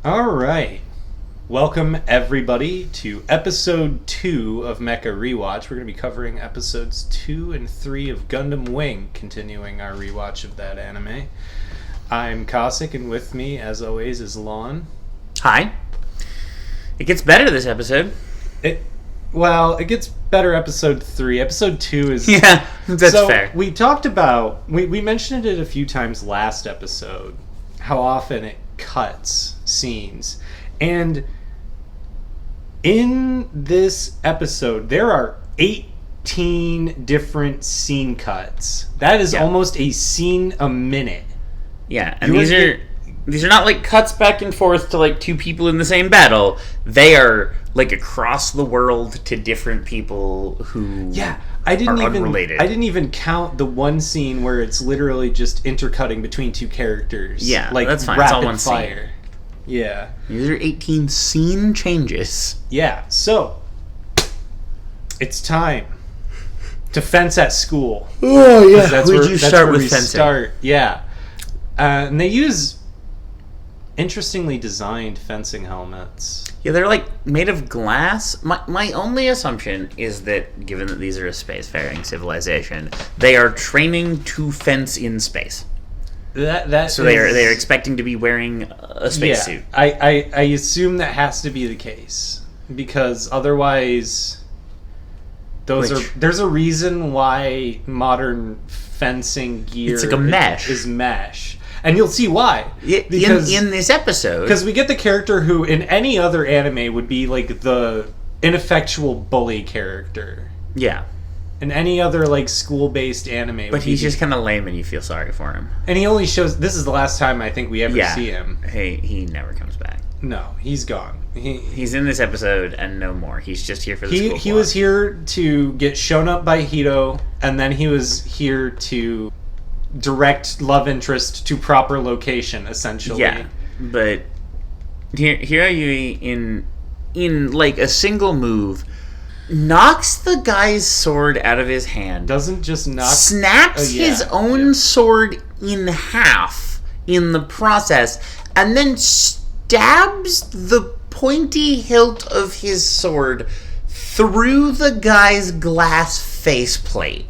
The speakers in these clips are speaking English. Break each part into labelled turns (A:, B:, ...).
A: All right. Welcome, everybody, to episode 2 of Mecha Rewatch. We're going to be covering episodes 2 and 3 of Gundam Wing, continuing our rewatch of that anime. I'm Cossak, and with me, as always, is Lawn.
B: Hi. It gets better this episode.
A: It gets better episode 3. Episode 2 is...
B: Yeah, that's fair.
A: We talked about... We mentioned it a few times last episode, how often it cuts scenes. And in this episode, there are 18 different scene cuts. That is almost a scene a minute.
B: Yeah, and these are not like cuts back and forth to like two people in the same battle. They are like across the world to different people who are unrelated. I didn't even count the one scene where it's literally just intercutting between two characters. Yeah,
A: like
B: that's fine.
A: Rapid
B: It's all one
A: fire.
B: scene.
A: Yeah.
B: These are 18 scene changes.
A: Yeah, so it's time to fence at school.
B: Oh, yeah.
A: That's
B: Would
A: where,
B: you
A: that's
B: start
A: where
B: with
A: we
B: fencing?
A: start. Yeah. And they use interestingly designed fencing helmets.
B: Yeah, they're like made of glass. My only assumption is that, given that these are a spacefaring civilization, they are training to fence in space. So they are expecting to be wearing a spacesuit.
A: Yeah, I assume that has to be the case, because otherwise there's a reason why modern fencing gear
B: It's like a mesh.
A: is mesh. And you'll see why.
B: In this episode.
A: Because we get the character who in any other anime would be like the ineffectual bully character.
B: Yeah.
A: In any other like school-based anime.
B: But he's just kind of lame and you feel sorry for him.
A: And he only shows... This is the last time I think we ever see him.
B: Hey, he never comes back.
A: No, he's gone.
B: He's in this episode and no more. He's just here for the school
A: He
B: plot.
A: was here to get shown up by Hito, and then he was here to direct love interest to proper location, essentially.
B: Yeah, but Hiroyui in like a single move knocks the guy's sword out of his hand.
A: Doesn't just knock...
B: Snaps his own sword in half in the process, and then stabs the pointy hilt of his sword through the guy's glass faceplate.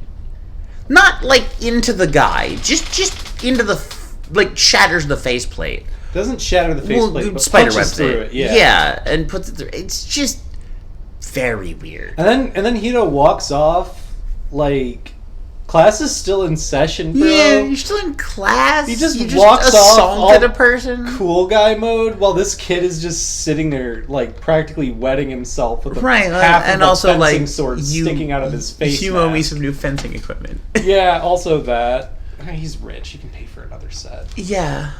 B: Not like into the guy, just into the shatters the faceplate.
A: Doesn't shatter the faceplate, but
B: spiderwebs
A: punches through it.
B: Yeah, and puts it through. It's just very weird.
A: And then Hito walks off like class is still in session, bro.
B: Yeah, you're still in class.
A: He just
B: you
A: walks off
B: assaulted a person.
A: Cool guy mode, while this kid is just sitting there, like practically wetting himself with half of a fencing sword sticking out of his face.
B: You owe me some new fencing equipment.
A: Yeah, also that. He's rich. He can pay for another set.
B: Yeah.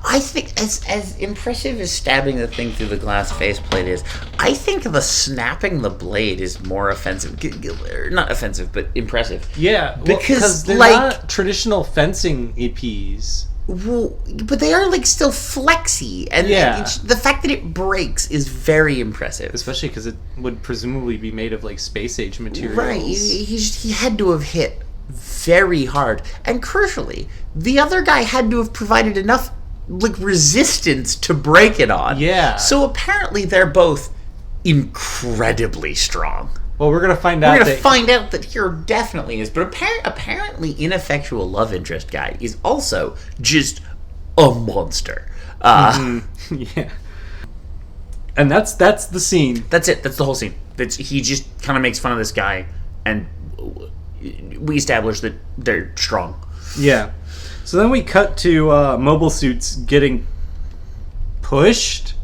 B: I think as impressive as stabbing the thing through the glass faceplate is, I think the snapping the blade is more offensive. Not offensive, but impressive.
A: Yeah, because they're not traditional fencing EPs.
B: Well, but they are like still flexy, and the fact that it breaks is very impressive.
A: Especially because it would presumably be made of like space age materials.
B: Right, he had to have hit very hard, and crucially, the other guy had to have provided enough like resistance to break it on.
A: Yeah.
B: So apparently they're both incredibly strong.
A: Well, we're gonna find out
B: that Hiro definitely is, but apparently ineffectual love interest guy is also just a monster.
A: Yeah. And that's the scene.
B: That's it. That's the whole scene. He just kind of makes fun of this guy, and we establish that they're strong.
A: Yeah. So then we cut to mobile suits getting pushed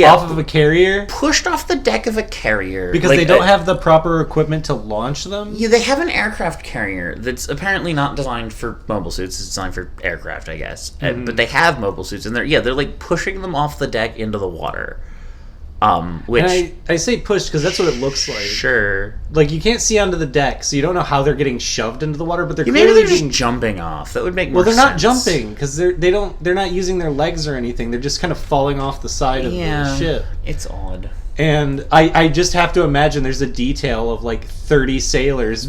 A: off of a carrier.
B: Pushed off the deck of a carrier.
A: Because they don't have the proper equipment to launch them?
B: Yeah, they have an aircraft carrier that's apparently not designed for mobile suits. It's designed for aircraft, I guess. But they have mobile suits, and they're like pushing them off the deck into the water. Which
A: and I say pushed because that's what it looks like.
B: Sure.
A: Like, you can't see onto the deck, so you don't know how they're getting shoved into the water, but they're
B: maybe
A: clearly
B: just jumping off. That would make more sense.
A: Well, they're not jumping because they're not using their legs or anything. They're just kind of falling off the side of the ship.
B: It's odd.
A: And I just have to imagine there's a detail of like 30 sailors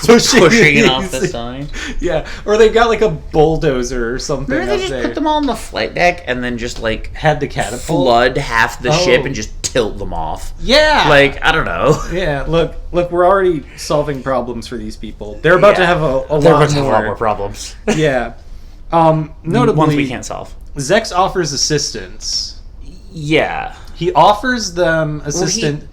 A: pushing
B: it off the side.
A: Yeah, or they got like a bulldozer or something.
B: Remember they just put them all on the flight deck and then just like
A: had the catapult
B: flood half the ship and just tilt them off.
A: Yeah,
B: like I don't know.
A: Yeah, look, we're already solving problems for these people. They're about to have a lot more
B: problems.
A: Yeah, notably,
B: ones we can't solve.
A: Zex offers assistance.
B: Yeah.
A: He offers them assistance,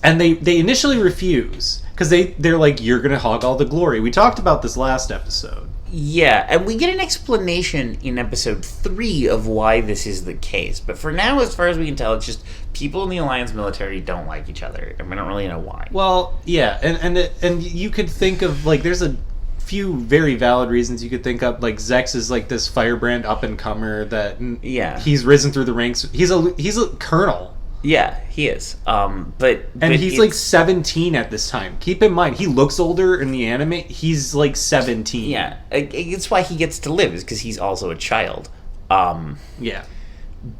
A: and they initially refuse because they're like, "You're gonna hog all the glory." We talked about this last episode.
B: Yeah, and we get an explanation in episode 3 of why this is the case. But for now, as far as we can tell, it's just people in the Alliance military don't like each other, and we don't really know why.
A: Well, yeah, and you could think of like there's a few very valid reasons you could think of, like Zex is like this firebrand up and comer that he's risen through the ranks. He's a colonel.
B: Yeah, he is. But
A: he's like 17 at this time. Keep in mind, he looks older in the anime. He's like 17.
B: Yeah, it's why he gets to live, is because he's also a child.
A: Yeah,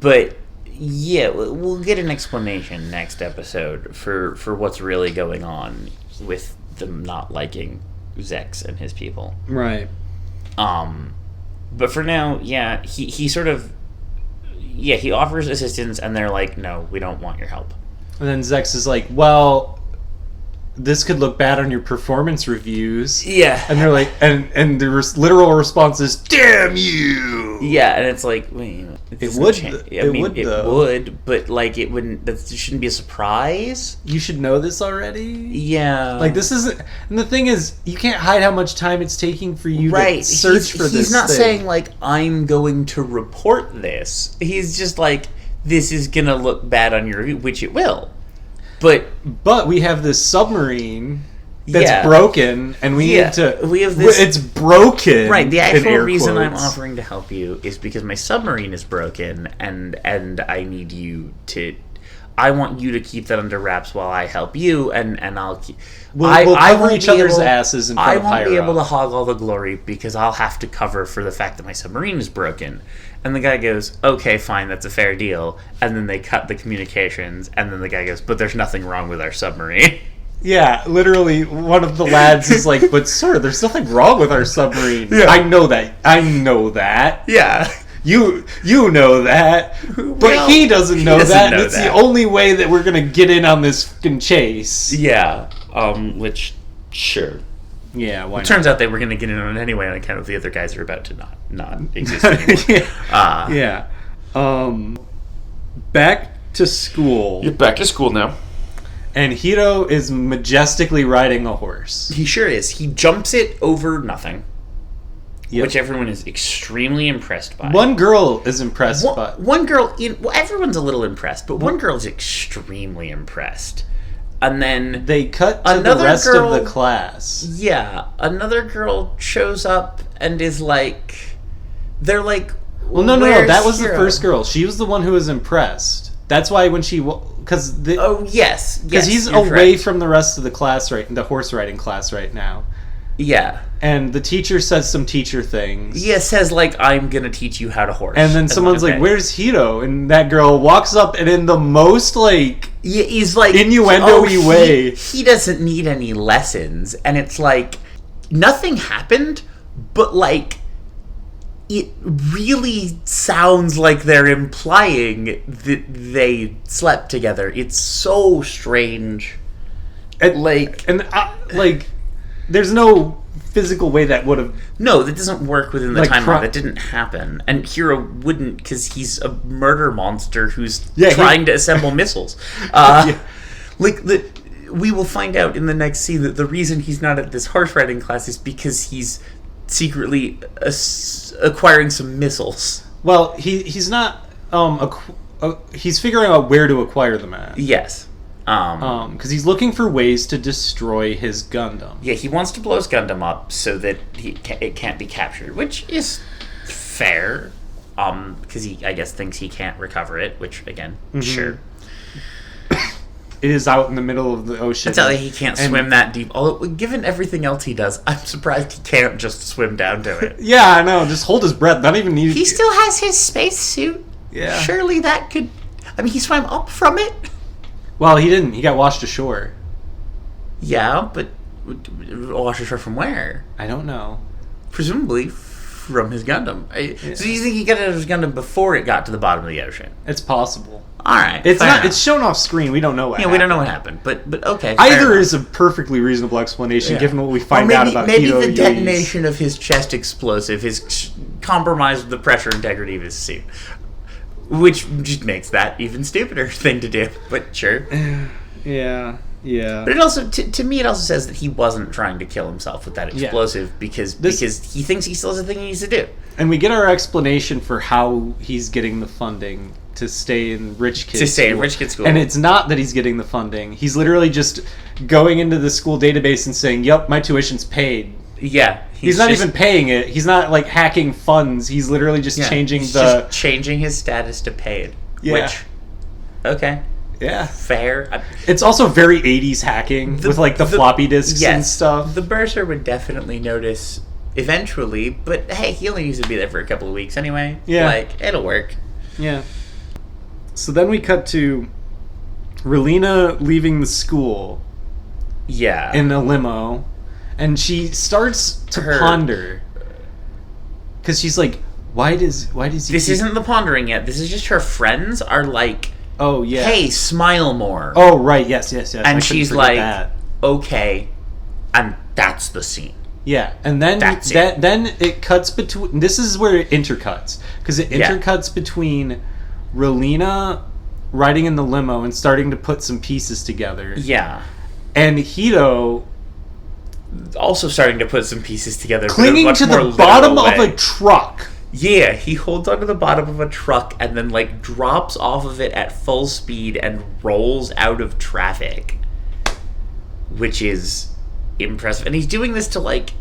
B: but yeah, we'll get an explanation next episode for what's really going on with them not liking Zex and his people.
A: Right.
B: But for now, yeah, he sort of, yeah, he offers assistance and they're like, no, we don't want your help.
A: And then Zex is like, well, this could look bad on your performance reviews.
B: Yeah.
A: And they're like, and the literal response is, damn you!
B: Yeah, and it's like, wait,
A: it would,
B: it would, but like it wouldn't, that shouldn't be a surprise.
A: You should know this already?
B: Yeah.
A: Like this isn't, and the thing is, you can't hide how much time it's taking for you to search for this.
B: He's not saying like, I'm going to report this. He's just like, this is gonna look bad on your review, which it will. But
A: we have this submarine that's broken, and we need to.
B: We have this.
A: It's broken.
B: Right. The actual reason I'm offering to help you is because my submarine is broken, and I need you to. I want you to keep that under wraps while I help you, and I'll keep.
A: We'll cover each other's asses in front of higher
B: I won't be able to hog all the glory because I'll have to cover for the fact that my submarine is broken. And the guy goes, okay, fine, that's a fair deal. And then they cut the communications, and then the guy goes, but there's nothing wrong with our submarine.
A: Yeah, literally, one of the lads is like, but sir, there's nothing wrong with our submarine. Yeah. I know that.
B: Yeah.
A: You know that. But he doesn't know that, and it's the only way that we're going to get in on this fucking chase.
B: Yeah, which, sure.
A: Yeah, why not?
B: It turns out they were going to get in on it anyway on account of the other guys are about to not exist anymore.
A: Yeah. Back to school.
B: You're back to school now.
A: And Hiro is majestically riding a horse.
B: He sure is. He jumps it over nothing. Yep. Which everyone is extremely impressed by.
A: One girl is impressed by.
B: One girl, everyone's a little impressed, but one girl is extremely impressed. And then
A: they cut to the rest of the class.
B: Yeah, another girl shows up and is like, they're like,
A: well, no, that was Hiro? The first girl. She was the one who was impressed. That's why when she, because
B: yes,
A: because he's away from the rest of the class the horse riding class right now.
B: Yeah.
A: And the teacher says some teacher things.
B: Yeah, says like, I'm gonna teach you how to horse.
A: And then someone's like, where's Hiro? And that girl walks up and in the most
B: he's like
A: innuendo-y way.
B: He doesn't need any lessons. And it's like, nothing happened, but like, it really sounds like they're implying that they slept together. It's so strange.
A: There's no physical way that would have...
B: No, that doesn't work within the timeline. That didn't happen. And Hiro wouldn't, because he's a murder monster who's trying to assemble missiles. We will find out in the next scene that the reason he's not at this horse riding class is because he's secretly acquiring some missiles.
A: Well, he's not... he's figuring out where to acquire them at.
B: Yes.
A: Because he's looking for ways to destroy his Gundam.
B: Yeah, he wants to blow his Gundam up so that it can't be captured, which is fair. Because he, I guess, thinks he can't recover it, which, again, sure.
A: It is out in the middle of the ocean.
B: I tell you, he can't swim that deep. Although, given everything else he does, I'm surprised he can't just swim down to it.
A: Yeah, I know. Just hold his breath. Not even need.
B: He still has his spacesuit.
A: Yeah.
B: Surely that could... I mean, he swam up from it.
A: Well, he didn't. He got washed ashore.
B: Yeah, but washed ashore from where?
A: I don't know.
B: Presumably from his Gundam. So you think he got out of his Gundam before it got to the bottom of the ocean?
A: It's possible.
B: All right.
A: It's not. It's shown off screen. We don't know what happened.
B: We don't know what happened. But okay.
A: Either is a perfectly reasonable explanation, given what we find out about
B: maybe
A: Hito
B: the
A: Yui's.
B: detonation of his chest explosive has compromised the pressure integrity of his suit. Which just makes that even stupider thing to do. But sure.
A: Yeah.
B: But it also, to me, it also says that he wasn't trying to kill himself with that explosive because he thinks he still has a thing he needs to do.
A: And we get our explanation for how he's getting the funding to stay in rich kids school. And it's not that he's getting the funding. He's literally just going into the school database and saying, "Yep, my tuition's paid."
B: Yeah.
A: He's not even paying it. He's not like hacking funds. He's literally just changing
B: changing his status to paid.
A: Yeah.
B: Which, okay.
A: Yeah.
B: Fair.
A: It's also very 80s hacking with like the floppy disks and stuff.
B: The bursar would definitely notice eventually, but hey, he only needs to be there for a couple of weeks anyway.
A: Yeah.
B: Like, it'll work.
A: Yeah. So then we cut to Relina leaving the school.
B: Yeah.
A: In a limo. And she starts to ponder. Because she's like, why does he...
B: This isn't the pondering yet. This is just her friends are like...
A: Oh, yeah.
B: Hey, smile more.
A: Oh, right. Yes.
B: And she's like, okay. And that's the scene.
A: Yeah. And then then it cuts between... This is where it intercuts. Because it intercuts between Relina riding in the limo and starting to put some pieces together.
B: Yeah.
A: And Hito...
B: also starting to put some pieces together.
A: Clinging to the bottom of a truck.
B: Yeah, he holds onto the bottom of a truck and then, like, drops off of it at full speed and rolls out of traffic. Which is impressive. And he's doing this to, like,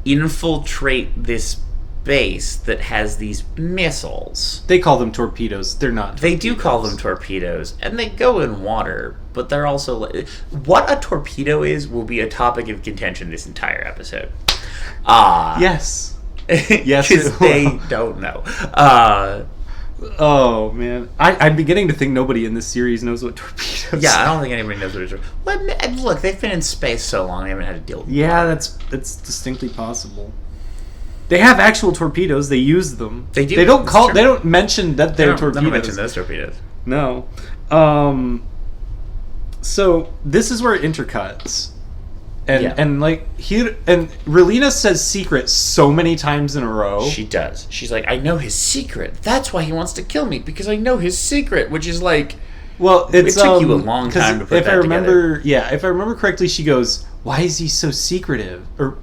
B: infiltrate this base that has these missiles.
A: They call them torpedoes. They're not torpedoes.
B: They do call them torpedoes. And they go in water, but they're also... like, what a torpedo is will be a topic of contention this entire episode.
A: Yes. Yes,
B: because they don't know.
A: Oh man, I'm beginning to think nobody in this series knows what torpedoes.
B: Yeah, I don't think anybody knows what it is. Well, look, they've been in space so long, they haven't had to deal with it.
A: Yeah, that's distinctly possible. They have actual torpedoes. They use them.
B: They do.
A: They don't mention that they're torpedoes. They don't
B: mention those torpedoes.
A: No. So this is where it intercuts. And like Relina says secret so many times in a row.
B: She does. She's like, I know his secret. That's why he wants to kill me, because I know his secret, which is like,
A: well, it
B: took you a long time to put that together.
A: Yeah, if I remember correctly, she goes, "Why is he so secretive?" Or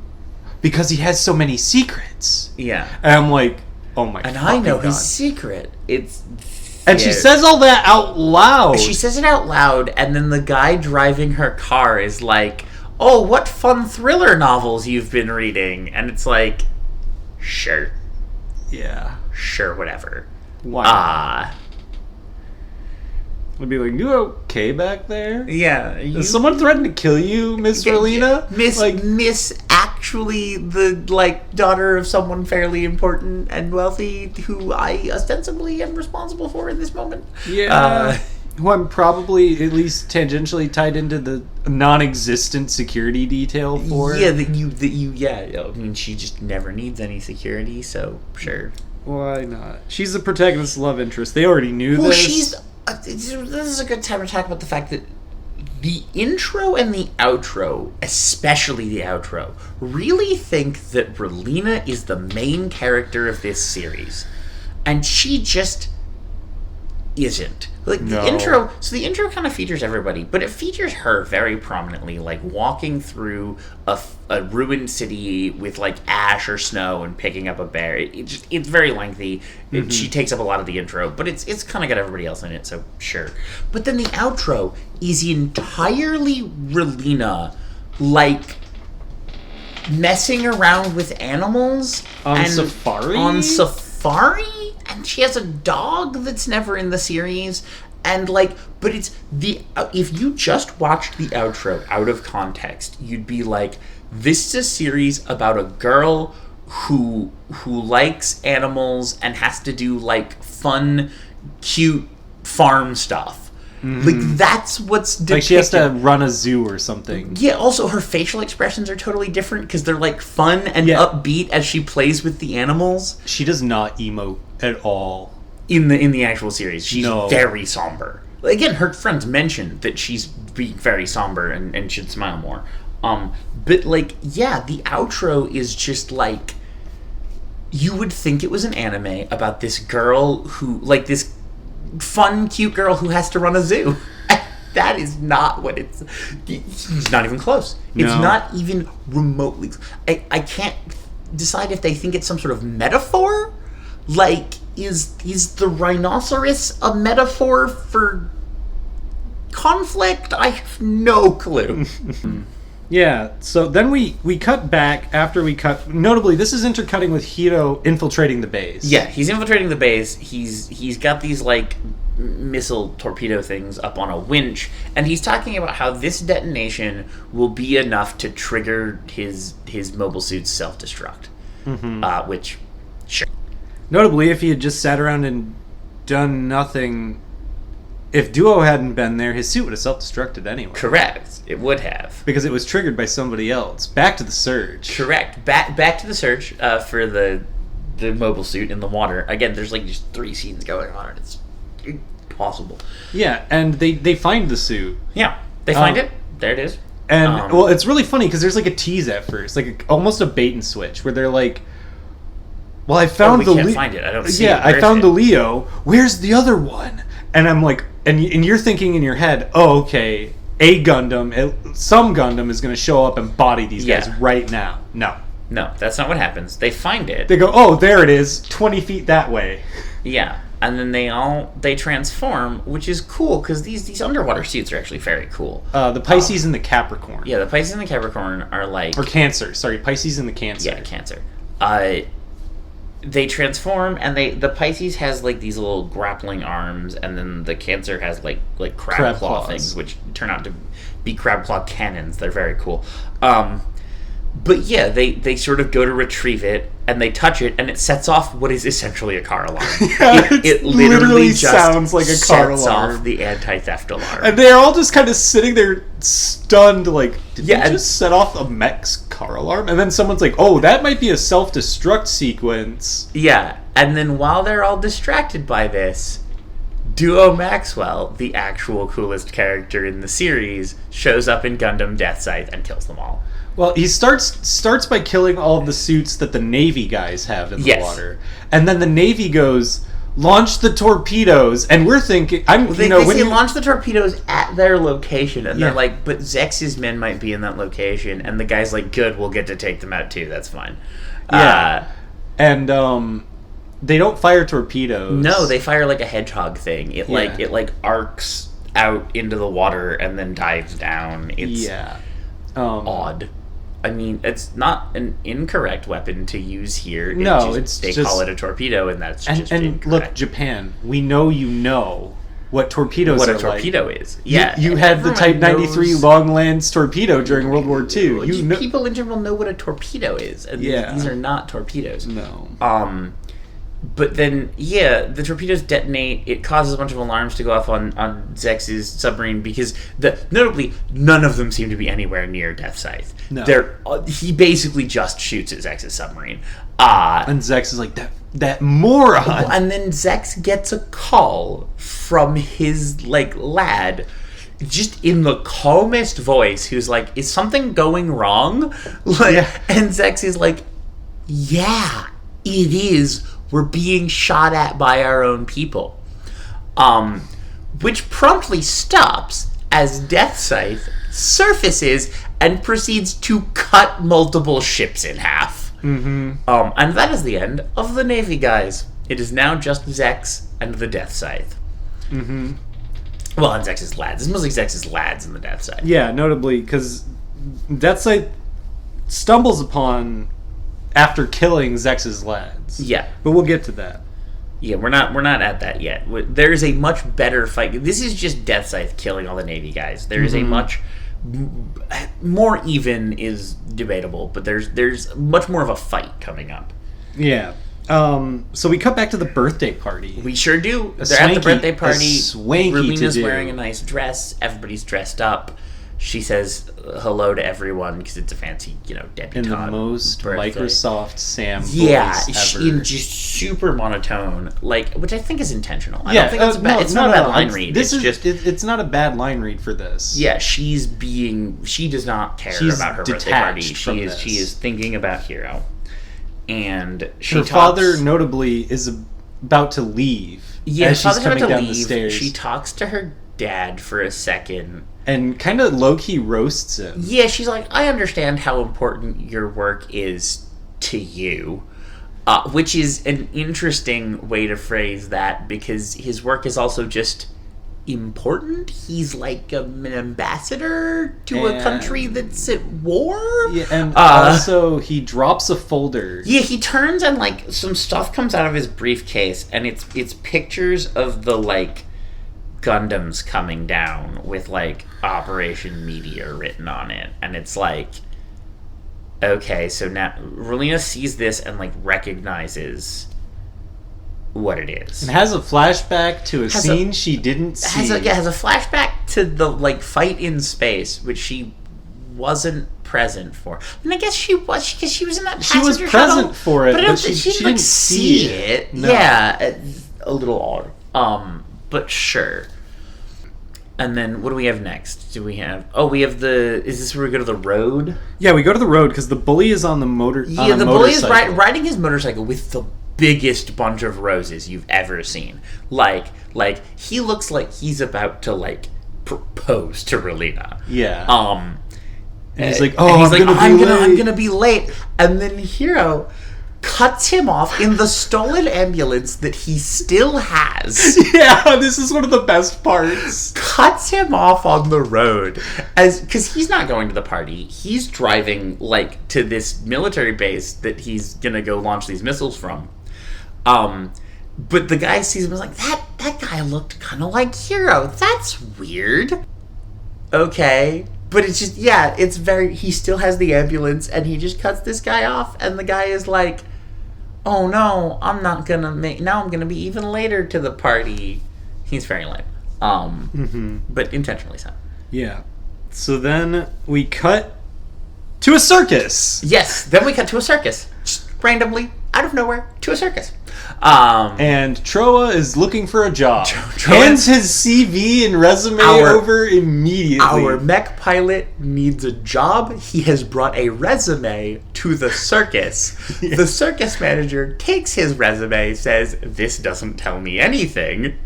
A: because he has so many secrets.
B: Yeah.
A: And I'm like, oh my god.
B: And I know his secret.
A: And she says all that out loud.
B: She says it out loud, and then the guy driving her car is like, oh, what fun thriller novels you've been reading. And it's like, sure.
A: Yeah.
B: Sure, whatever.
A: Why? I'd be like, you okay back there?
B: Yeah.
A: Does someone threaten to kill you, Miss Relina?
B: Miss actually the, like, daughter of someone fairly important and wealthy who I ostensibly am responsible for in this moment.
A: Yeah. Who I'm probably at least tangentially tied into the non-existent security detail for.
B: Yeah, I mean, she just never needs any security, so sure.
A: Why not? She's the protagonist's love interest. They already knew this.
B: This is a good time to talk about the fact that the intro and the outro, especially the outro, really think that Relina is the main character of this series. And she just isn't. Like, the intro kind of features everybody, but it features her very prominently, like walking through a ruined city with like ash or snow and picking up a bear. It's very lengthy. Mm-hmm. She takes up a lot of the intro, but it's kind of got everybody else in it, so sure. But then the outro is entirely Relina, like messing around with animals
A: on safari.
B: And she has a dog that's never in the series, and like, but it's if you just watched the outro out of context, you'd be like, this is a series about a girl who likes animals and has to do like fun, cute farm stuff. Like, that's what's depicted.
A: Like, she has to run a zoo or something.
B: Yeah, also, her facial expressions are totally different because they're, like, fun and upbeat as she plays with the animals.
A: She does not emote at all.
B: In the actual series. She's very somber. Again, her friends mentioned that she's being very somber and should smile more. But, like, yeah, the outro is just, like... You would think it was an anime about this girl who... Like, this fun, cute girl who has to run a zoo. That is not what it's... It's not even close. It's not even remotely... I can't decide if they think it's some sort of metaphor. Like, is the rhinoceros a metaphor for conflict? I have no clue.
A: Yeah, so then we cut back after we cut... Notably, this is intercutting with Hiro infiltrating the base.
B: Yeah, he's infiltrating the base. He's got these, like, missile torpedo things up on a winch, and he's talking about how this detonation will be enough to trigger his mobile suit's self-destruct. Which, sure.
A: Notably, if he had just sat around and done nothing... If Duo hadn't been there, his suit would have self-destructed anyway.
B: Correct. It would have.
A: Because it was triggered by somebody else. Back to the surge.
B: Correct. Back to the surge for the mobile suit in the water. Again, there's like just 3 scenes going on, and it's impossible.
A: Yeah, and they find the suit.
B: Yeah, they find it. There it is.
A: And, well, it's really funny because there's like a tease at first. Like almost a bait and switch where they're like... Well, I found
B: we can't find it. I don't see it.
A: Yeah, I found the Leo. Where's the other one? And I'm like... And you're thinking in your head, oh, okay, some Gundam is going to show up and body these guys right now. No,
B: that's not what happens. They find it.
A: They go, oh, there it is, 20 feet that way.
B: Yeah, and then they transform, which is cool because these underwater suits are actually very cool.
A: The Pisces and the Capricorn.
B: Yeah, the Pisces and the Capricorn are like...
A: Or Cancer. Sorry, Pisces and the Cancer.
B: Yeah, Cancer. They transform, and the Pisces has like these little grappling arms, and then the Cancer has like crab claw things, which turn out to be crab claw cannons. They're very cool. But yeah, they sort of go to retrieve it, and they touch it, and it sets off what is essentially a car alarm. It literally just
A: sounds like a car
B: sets
A: alarm.
B: off the anti-theft alarm.
A: And they're all just kind of sitting there stunned, like, did they just set off a mech's car alarm? And then someone's like, oh, that might be a self-destruct sequence.
B: Yeah, and then while they're all distracted by this, Duo Maxwell, the actual coolest character in the series, shows up in Gundam Death Scythe and kills them all.
A: Well, he starts by killing all of the suits that the Navy guys have in the water. And then the Navy goes, launch the torpedoes. And we're thinking...
B: They say launch the torpedoes at their location. And they're like, but Zex's men might be in that location. And the guy's like, good, we'll get to take them out too. That's fine.
A: Yeah. And they don't fire torpedoes.
B: No, they fire like a hedgehog thing. It like arcs out into the water and then dives down. It's odd. I mean, it's not an incorrect weapon to use here. They call it a torpedo, and that's just incorrect.
A: Look, Japan, we know you know what torpedoes are like.
B: What a torpedo is. Yeah.
A: You had the Type 93 Longlands torpedo during World War II.
B: People in general know what a torpedo is. And these are not torpedoes.
A: No.
B: But then, the torpedoes detonate. It causes a bunch of alarms to go off on Zex's submarine because, notably, none of them seem to be anywhere near Death Scythe.
A: No.
B: He basically just shoots at Zex's submarine.
A: And Zex is like, that moron!
B: And then Zex gets a call from his, lad, just in the calmest voice, who's like, is something going wrong? And Zex is like, yeah, it is. We're being shot at by our own people. Which promptly stops as Death Scythe surfaces and proceeds to cut multiple ships in half.
A: Mm-hmm.
B: And that is the end of the Navy guys. It is now just Zex and the Death Scythe.
A: Mm-hmm.
B: Well, and Zex's lads. It's mostly Zex's lads in the Death Scythe.
A: Yeah, notably, because Death Scythe stumbles upon... after killing Zex's lads.
B: Yeah.
A: But we'll get to that.
B: Yeah, we're not at that yet. There's a much better fight. This is just Death Scythe killing all the Navy guys. There is a much more even is debatable, but there's much more of a fight coming up.
A: Yeah. So we cut back to the birthday party.
B: We sure do. They're at the birthday party.
A: Swanky
B: Rulena's
A: to do.
B: wearing a nice dress. Everybody's dressed up. She says hello to everyone because it's a fancy, debutante.
A: In the most
B: birthday.
A: Microsoft Sam voice ever.
B: In just super monotone, which I think is intentional. I don't think it's bad. It's not a bad line read.
A: It's not a bad line read for this.
B: Yeah, she does not care about her birthday party. She is thinking about Hiro. And her
A: father, notably, is about to leave.
B: Yeah,
A: as she's coming down
B: leave.
A: The stairs.
B: She talks to her dad for a second.
A: And kind of low-key roasts him.
B: Yeah, she's like, I understand how important your work is to you. Which is an interesting way to phrase that, because his work is also just important. He's like an ambassador to a country that's at war.
A: Yeah, and also he drops a folder.
B: Yeah, he turns and some stuff comes out of his briefcase, and it's pictures of the Gundams coming down with Operation Meteor written on it, and it's okay, so now Relena sees this and recognizes what it is.
A: And has a flashback to a scene she didn't see.
B: Has a flashback to the fight in space, which she wasn't present for. And I guess she was, because she was in that passenger
A: She was present for it, but she didn't see
B: it.
A: No.
B: Yeah, a little odd. But sure. And then what do we have next? We have is this where we go to the road?
A: Yeah, we go to the road because the bully is on the motor.
B: Yeah, the bully is riding his motorcycle with the biggest bunch of roses you've ever seen. He looks like he's about to propose to Relena.
A: Yeah. And he's like,
B: I'm gonna be late. And then Hiro cuts him off in the stolen ambulance that he still has.
A: Yeah, this is one of the best parts.
B: Cuts him off on the road, because he's not going to the party. He's driving to this military base that he's gonna go launch these missiles from. But the guy sees him and is like, that guy looked kind of like Hiro. That's weird. Okay. But it's just, he still has the ambulance, and he just cuts this guy off, and the guy is like, oh no, I'm not gonna now I'm gonna be even later to the party. He's very lame. But intentionally so.
A: Yeah. So then we cut to a circus.
B: Yes, then we cut to a circus. Just randomly, out of nowhere, to a circus.
A: And Troa is looking for a job. Hands his CV and resume over immediately.
B: Our mech pilot needs a job. He has brought a resume to the circus. Yeah. The circus manager takes his resume, says, this doesn't tell me anything.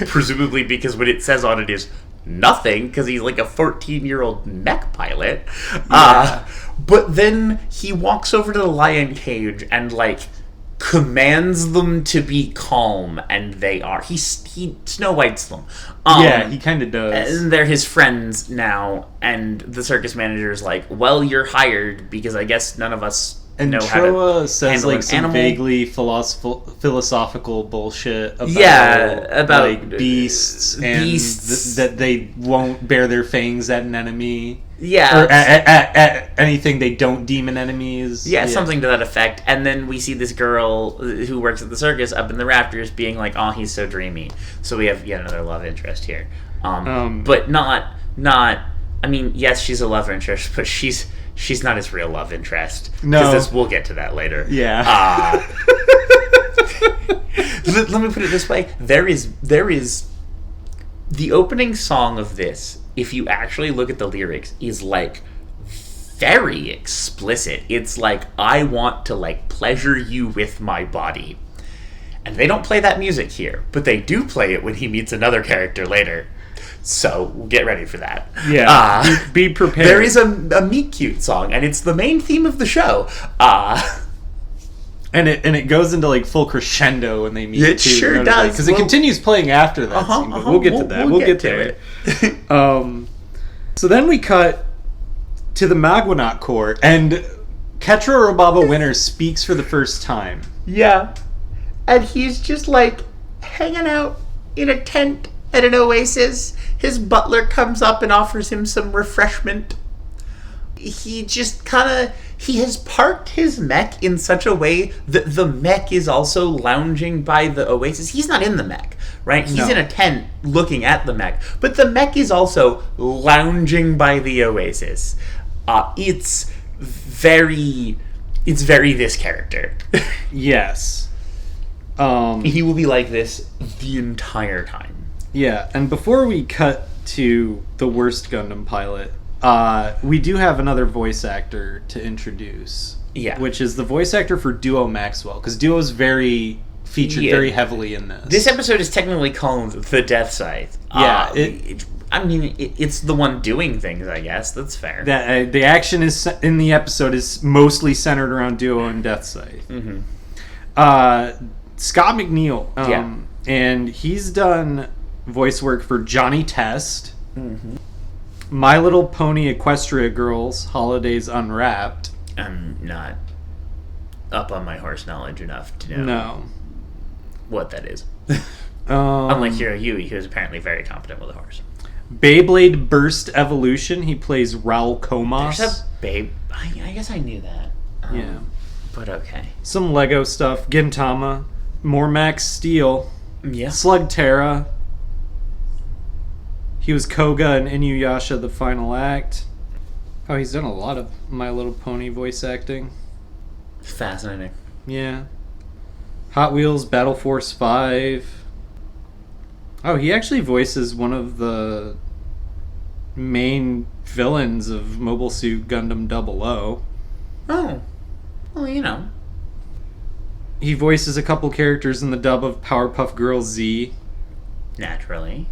B: Presumably because what it says on it is nothing, because he's a 14-year-old mech pilot. Yeah. But then he walks over to the lion cage and commands them to be calm, and they are. He Snow Whites them.
A: Yeah, he kind of does.
B: And they're his friends now, and the circus manager is like, well, you're hired, because I guess none of us know how to
A: Troa says
B: handle
A: some
B: animal.
A: Vaguely philosophical bullshit about beasts and that they won't bear their fangs at an enemy.
B: Yeah.
A: Or at anything they don't deem an enemy is...
B: Yeah, something to that effect. And then we see this girl who works at the circus up in the rafters being like, oh, he's so dreamy. So we have yet another love interest here. But not... I mean, yes, she's a love interest, but she's not his real love interest.
A: No.
B: Because we'll get to that later.
A: Yeah.
B: Let me put it this way. There is... The opening song of this, if you actually look at the lyrics, is very explicit. It's I want to pleasure you with my body. And they don't play that music here, but they do play it when he meets another character later. So get ready for that.
A: Yeah. Be prepared.
B: There is a Meet Cute song, and it's the main theme of the show.
A: And it goes into full crescendo when they meet.
B: It sure does,
A: because it continues playing after that scene. But we'll get to that. We'll get to it. So then we cut to the Magwanaut Court, and Ketra Rababa Winter speaks for the first time.
B: Yeah, and he's just hanging out in a tent at an oasis. His butler comes up and offers him some refreshment. He just kind of he has parked his mech in such a way that the mech is also lounging by the oasis. He's not in the mech, right? He's in a tent looking at the mech, but the mech is also lounging by the oasis. It's very this character.
A: Yes.
B: He will be like this the entire time.
A: Yeah, and before we cut to the worst Gundam pilot, we do have another voice actor to introduce.
B: Yeah.
A: Which is the voice actor for Duo Maxwell, because Duo's featured very heavily in this.
B: This episode is technically called The Death Scythe.
A: Yeah.
B: It's the one doing things, I guess. That's fair.
A: The action is in the episode is mostly centered around Duo and Death Scythe.
B: Mm-hmm.
A: Scott McNeil. And he's done voice work for Johnny Test, My Little Pony Equestria Girls, Holidays Unwrapped.
B: I'm not up on my horse knowledge enough to know what that is. Unlike Hiro Yui, who is apparently very competent with a horse.
A: Beyblade Burst Evolution, he plays Raul Comas.
B: There's a babe. I guess I knew that.
A: Yeah.
B: But okay.
A: Some Lego stuff. Gintama. Mormax Steel.
B: Yeah.
A: Slugterra. He was Koga in Inuyasha The Final Act. Oh, he's done a lot of My Little Pony voice acting.
B: Fascinating.
A: Yeah. Hot Wheels Battle Force 5. Oh, he actually voices one of the main villains of Mobile Suit Gundam 00.
B: Oh. Well, you know.
A: He voices a couple characters in the dub of Powerpuff Girls Z.
B: Naturally.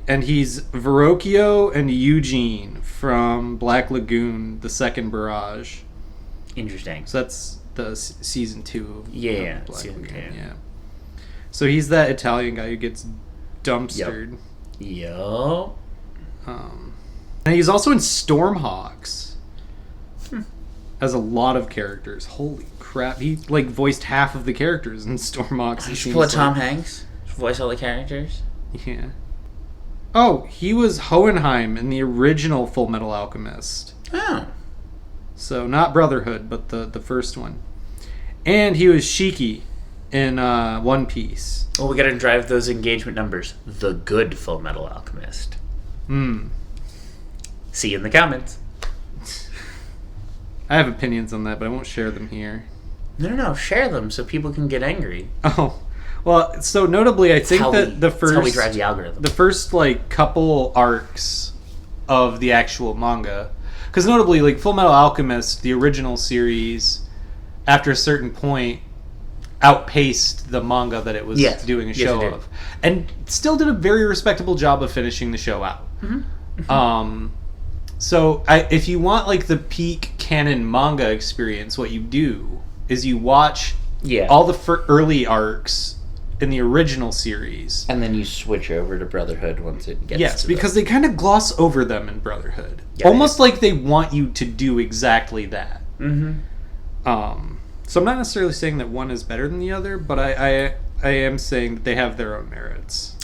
A: And he's Verrocchio and Eugene from Black Lagoon, The Second Barrage.
B: Interesting.
A: So that's the season 2 of Black
B: season
A: Lagoon.
B: 2.
A: Yeah. So he's that Italian guy who gets dumpstered.
B: Yup.
A: And he's also in Stormhawks. Has a lot of characters. Holy crap. He voiced half of the characters in Stormhawks.
B: You should pull a Tom Hanks. Voice all the characters.
A: Yeah. Oh, he was Hohenheim in the original Full Metal Alchemist.
B: Oh.
A: So not Brotherhood, but the first one. And he was Shiki in One Piece.
B: Well, we gotta drive those engagement numbers. The good Full Metal Alchemist. See you in the comments.
A: I have opinions on that, but I won't share them here.
B: No. Share them so people can get angry.
A: Oh. Well, so notably, I think that the first...
B: That's how we drive the algorithm.
A: The first, couple arcs of the actual manga... Because notably, Full Metal Alchemist, the original series, after a certain point, outpaced the manga that it was doing a show of. And still did a very respectable job of finishing the show out. So, if you want, the peak canon manga experience, what you do is you watch all the early arcs in the original series.
B: And then you switch over to Brotherhood once it gets
A: Yes,
B: to
A: because they kind of gloss over them in Brotherhood.
B: Yeah,
A: Almost like they want you to do exactly that. So I'm not necessarily saying that one is better than the other, but I am saying that they have their own merits.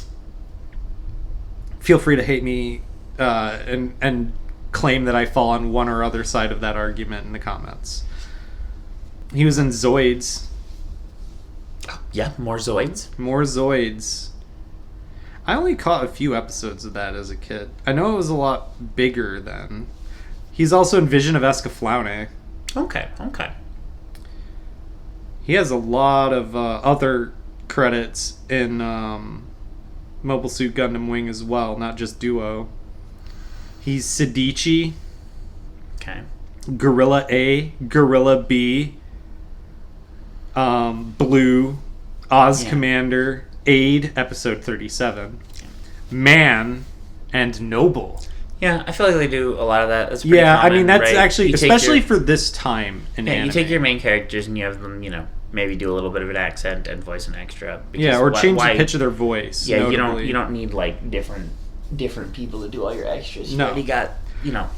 A: Feel free to hate me and claim that I fall on one or other side of that argument in the comments. He was in Zoids.
B: Yeah, more Zoids.
A: I only caught a few episodes of that as a kid. I know it was a lot bigger then. He's also in Vision of Escaflowne.
B: Okay.
A: He has a lot of other credits in Mobile Suit Gundam Wing as well, not just Duo. He's Sidichi.
B: Okay.
A: Gorilla A, Gorilla B, Blue, Oz Commander, Aid, episode 37, Man, and Noble.
B: Yeah, I feel like they do a lot of that. That's pretty
A: yeah,
B: common,
A: I mean, that's
B: right?
A: actually, especially for this time in anime.
B: You take your main characters and you have them, maybe do a little bit of an accent and voice an extra.
A: Yeah, or change the pitch of their voice.
B: Yeah,
A: notably.
B: you don't need, different people to do all your extras. You
A: No.
B: already got,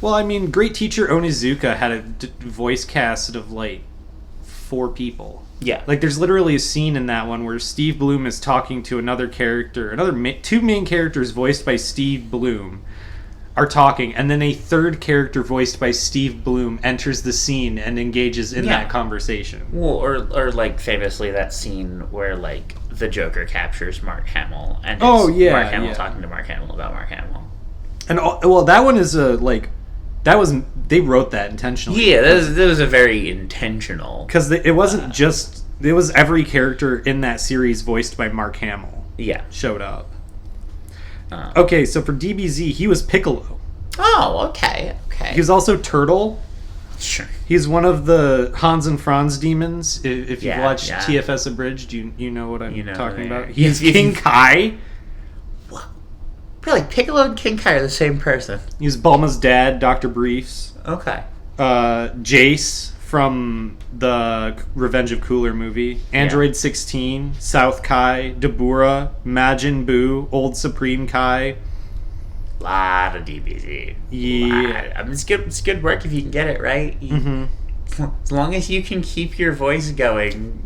A: Well, I mean, Great Teacher Onizuka had a voice cast of, 4 people.
B: Yeah.
A: There's literally a scene in that one where Steve Bloom is talking to another character. Two main characters voiced by Steve Bloom are talking, and then a third character voiced by Steve Bloom enters the scene and engages in that conversation.
B: Well, or like famously that scene where like the Joker captures Mark Hamill, and Mark Hamill talking to Mark Hamill about Mark Hamill.
A: And that one is they wrote that intentionally.
B: Yeah, that was a very intentional,
A: because it wasn't just, it was every character in that series voiced by Mark Hamill.
B: Yeah,
A: showed up. Okay, so for DBZ, he was Piccolo.
B: Oh, okay.
A: He was also Turtle.
B: Sure.
A: He's one of the Hans and Franz demons. If you've watched TFS Abridged, you know what I'm talking about. He's King Kai.
B: What? Really, Piccolo and King Kai are the same person.
A: He's Bulma's dad, Dr. Briefs.
B: Okay.
A: Jace from the Revenge of Cooler movie. Android 16, South Kai, Dabura, Majin Buu, Old Supreme Kai.
B: Lot of DBZ.
A: Yeah.
B: I mean, it's good work if you can get it right. As long as you can keep your voice going,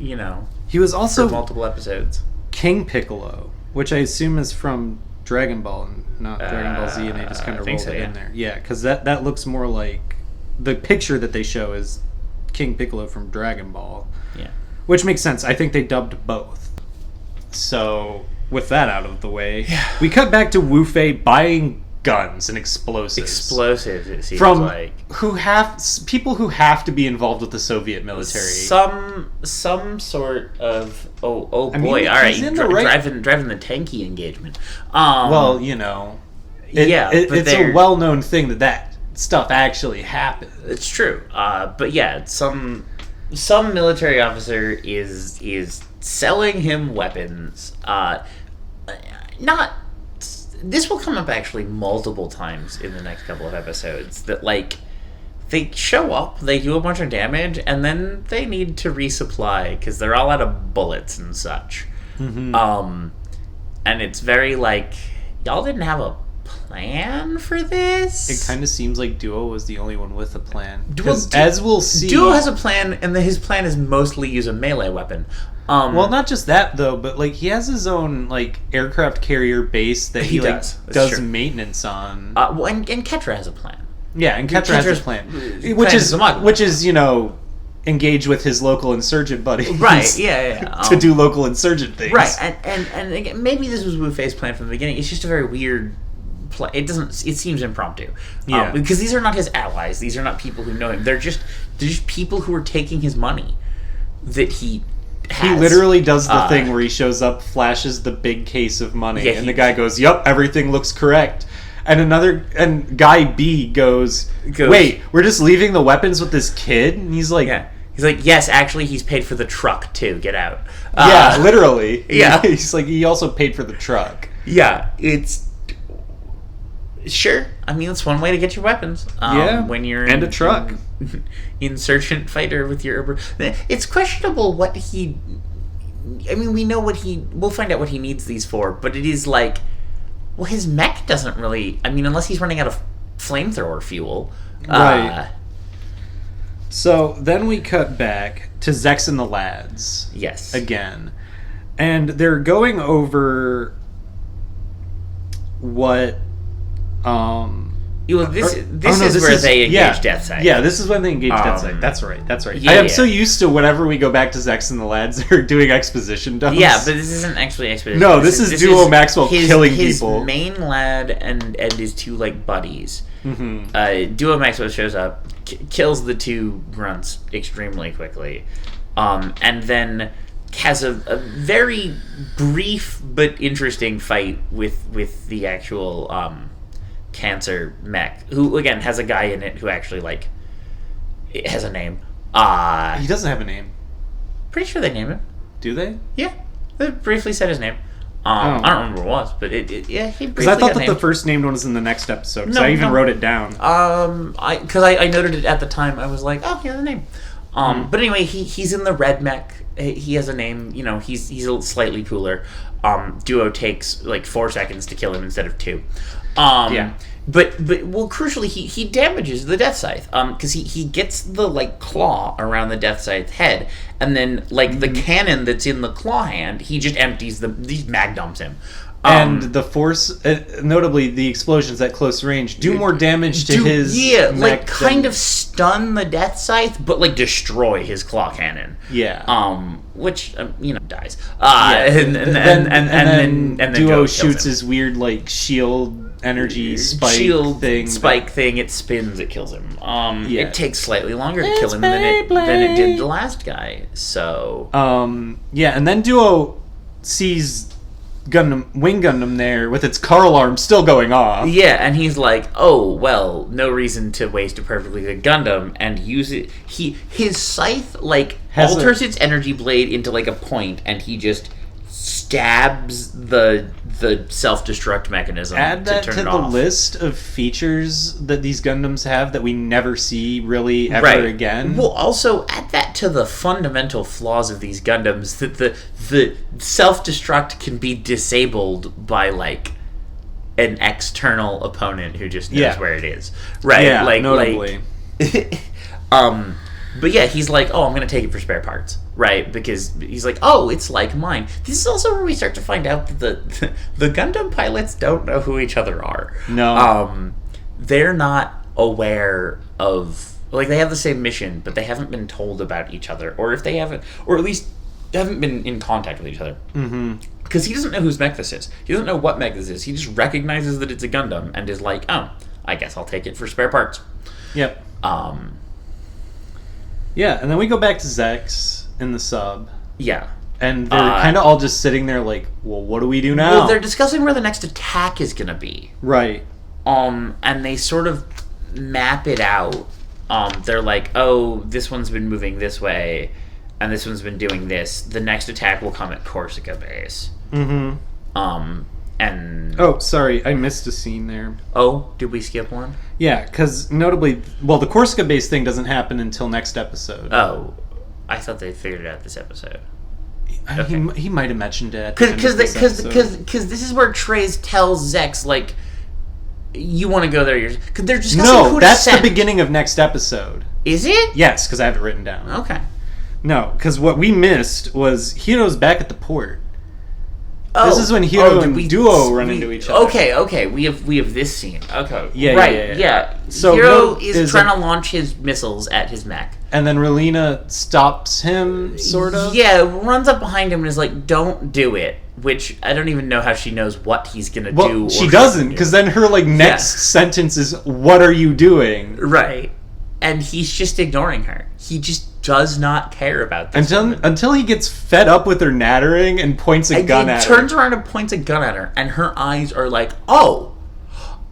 A: He was also
B: for multiple episodes.
A: King Piccolo, which I assume is from Dragon Ball and not Dragon Ball Z, and they just kind of rolled it in there. Yeah, because that looks more like the picture that they show is King Piccolo from Dragon Ball.
B: Yeah.
A: Which makes sense. I think they dubbed both. So, with that out of the way, we cut back to Wu Fei buying guns and explosives.
B: It seems
A: from
B: like.
A: People who have to be involved with the Soviet military.
B: Some sort of all right, driving the tanky engagement.
A: Well, it's a well-known thing that stuff actually happened.
B: It's true. But yeah, some military officer is selling him weapons. This will come up actually multiple times in the next couple of episodes. That like they show up, they do a bunch of damage, and then they need to resupply because they're all out of bullets and such.
A: Mm-hmm.
B: And it's very like y'all didn't have a plan for this.
A: It kind of seems like Duo was the only one with a plan. As we'll see,
B: Duo has a plan, and his plan is mostly use a melee weapon.
A: Well, not just that though, but like he has his own like aircraft carrier base that he does maintenance on.
B: And Ketra has a plan.
A: Yeah, and Ketra has a plan, which is engage with his local insurgent buddies,
B: right? Yeah.
A: To do local insurgent things,
B: right? And again, maybe this was Wu Fei's plan from the beginning. It's just a very weird. It seems impromptu. Yeah. Because these are not his allies. These are not people who know him. They're just people who are taking his money that he has.
A: He literally does the thing where he shows up, flashes the big case of money, and the guy goes, "Yup, everything looks correct." And guy B goes, "Wait, we're just leaving the weapons with this kid?" And he's like,
B: "Yes, actually, he's paid for the truck too. Get out."
A: Yeah, literally.
B: Yeah,
A: he's like, he also paid for the truck.
B: Yeah, it's. Sure, I mean that's one way to get your weapons. When you're
A: a truck,
B: insurgent fighter with your. It's questionable what he. I mean, we know what he. We'll find out what he needs these for, but it is like, well, his mech doesn't really. I mean, unless he's running out of flamethrower fuel,
A: right? So then we cut back to Zex and the lads.
B: Yes,
A: again, and they're going over what.
B: This is where they engage Deathside.
A: Yeah, this is when they engage Deathside. That's right.
B: Yeah,
A: I am so used to whenever we go back to Zex and the lads, they're doing exposition dumps.
B: Yeah, but this isn't actually exposition.
A: No, this is Duo Maxwell killing people.
B: His main lad and his two like buddies.
A: Mm-hmm.
B: Duo Maxwell shows up, kills the two grunts extremely quickly, and then has a very brief but interesting fight with the actual cancer mech, who again has a guy in it who actually like it has a name.
A: He doesn't have a name.
B: Pretty sure they name him.
A: Do they?
B: Yeah, they briefly said his name. I don't remember what it was, but he briefly.
A: Because I thought that the first named one was in the next episode. So I even wrote it down.
B: I noted it at the time. I was like, oh, he has a name. But anyway, he's in the red mech. He has a name. He's a slightly cooler. Duo takes like 4 seconds to kill him instead of 2. But crucially, he damages the Death Scythe because he gets the like claw around the Death Scythe's head, and then like the cannon that's in the claw hand, he just empties he mag dumps him.
A: And the force, notably the explosions at close range, do more damage to his mech
B: like kind of stun the Death Scythe, but like destroy his claw cannon.
A: Yeah.
B: Which dies. And then
A: Duo shoots his weird like shield energy spike thing.
B: It spins. It kills him. It takes slightly longer to kill him than it did the last guy. So.
A: And then Duo sees Wing Gundam there with its car alarm still going off.
B: Yeah, and he's like, oh, well, no reason to waste a perfectly good Gundam and use it. His scythe, like, alters its energy blade into, like, a point, and he just stabs the self-destruct mechanism
A: Add that
B: to
A: to
B: turn
A: the
B: it off.
A: list of features that these Gundams have that we never see really ever again.
B: Well, also add that to the fundamental flaws of these Gundams, that the self-destruct can be disabled by, like, an external opponent who just knows where it is. Right?
A: Yeah,
B: like,
A: notably.
B: But yeah, he's like, oh, I'm going to take it for spare parts. Right? Because he's like, oh, it's like mine. This is also where we start to find out that the Gundam pilots don't know who each other are.
A: No.
B: They're not aware of... Like, they have the same mission, but they haven't been told about each other. Or if they haven't... Or at least haven't been in contact with each other. Mm-hmm. Because he doesn't know whose mech this is. He doesn't know what mech this is. He just recognizes that it's a Gundam and is like, oh, I guess I'll take it for spare parts.
A: Yep. Yeah, and then we go back to Zex in the sub.
B: Yeah.
A: And they're kind of all just sitting there like, well, what do we do now?
B: Well, they're discussing where the next attack is going to be.
A: Right.
B: And they sort of map it out. They're like, oh, this one's been moving this way, and this one's been doing this. The next attack will come at Corsica base.
A: Mm-hmm.
B: And...
A: Oh, sorry, I missed a scene there.
B: Oh, did we skip one?
A: Yeah, because notably, well, the Corsica base thing doesn't happen until next episode.
B: Oh, I thought they figured it out this episode.
A: Okay. He might have mentioned it.
B: Because this is where Trey's tells Zex, like, you want to go there. Because they're discussing who to
A: that's
B: send.
A: The beginning of next episode.
B: Is it?
A: Yes, because I have it written down.
B: Okay.
A: No, because what we missed was Hiro's back at the port. Oh, this is when Hiro and Duo run into each other.
B: Okay. We have this scene. Okay.
A: Yeah.
B: So Hiro is trying to launch his missiles at his mech.
A: And then Relina stops him, sort of?
B: Yeah, runs up behind him and is like, don't do it. Which, I don't even know how she knows what he's going to do.
A: She doesn't, because then her next sentence is, what are you doing?
B: Right. And he's just ignoring her. He just does not care about this
A: until he gets fed up with her nattering and points a gun at her.
B: Turns around and points a gun at her, and her eyes are like, oh,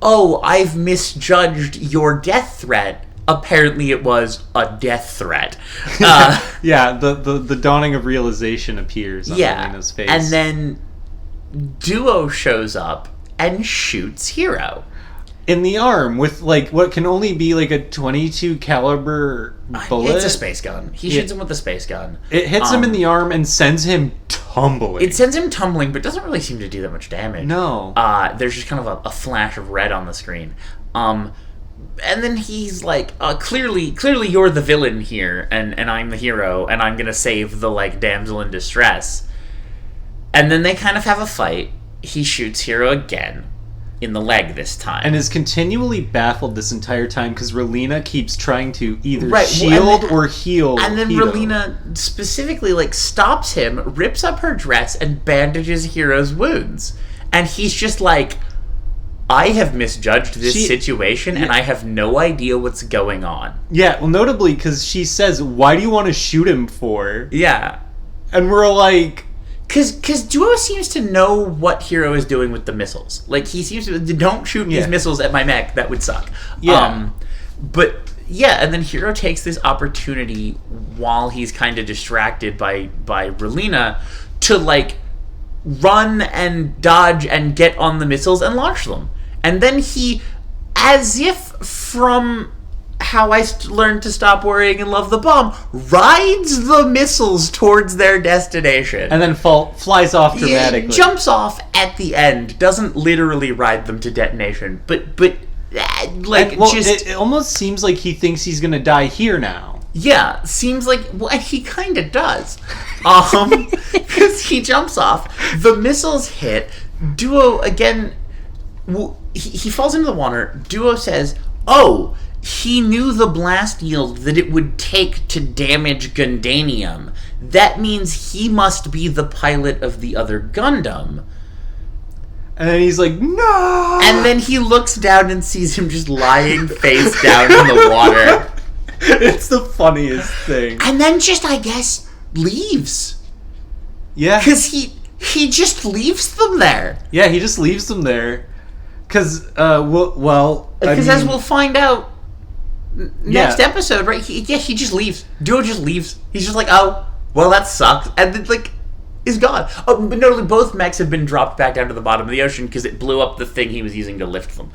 B: I've misjudged your death threat. Apparently it was a death threat.
A: Yeah, the dawning of realization appears on Elena's face.
B: And then Duo shows up and shoots Hiro.
A: In the arm with what can only be a 22 caliber bullet.
B: It's a space gun. He shoots him with a space gun.
A: It hits him in the arm and sends him tumbling.
B: It sends him tumbling, but doesn't really seem to do that much damage.
A: No.
B: There's just kind of a flash of red on the screen. And then he's like, clearly you're the villain here, and I'm the hero, and I'm gonna save the damsel in distress. And then they kind of have a fight. He shoots Hiro again. In the leg this time.
A: And is continually baffled this entire time because Relina keeps trying to either shield or heal
B: And then
A: Hiro.
B: Relina specifically stops him, rips up her dress, and bandages Hiro's wounds. And he's just like, I have misjudged this situation and I have no idea what's going on.
A: Yeah, well notably because she says, why do you want to shoot him for?
B: Yeah.
A: And we're like...
B: Because Duo seems to know what Hiro is doing with the missiles. He seems to... Don't shoot these missiles at my mech. That would suck.
A: Yeah.
B: And then Hiro takes this opportunity while he's kind of distracted by Relina to, run and dodge and get on the missiles and launch them. And then he, as if from... How I learned to stop worrying and love the bomb, rides the missiles towards their destination.
A: And then flies off dramatically.
B: He jumps off at the end, doesn't literally ride them to detonation, but
A: it almost seems like he thinks he's gonna die here now.
B: Yeah, seems like... Well, he kind of does. Because he jumps off, the missiles hit, Duo, again, he falls into the water. Duo says, oh, he knew the blast yield that it would take to damage Gundanium. That means he must be the pilot of the other Gundam.
A: And then he's like, no!
B: And then he looks down and sees him just lying face down in the water.
A: It's the funniest thing.
B: And then just, I guess, leaves.
A: Yeah.
B: Because he just leaves them there.
A: Yeah, he just leaves them there. Because,
B: Because as we'll find out next episode, right? He just leaves. Duo just leaves. He's just like, oh, well, that sucks. And then, like, is gone. Oh, but notably, both mechs have been dropped back down to the bottom of the ocean because it blew up the thing he was using to lift them.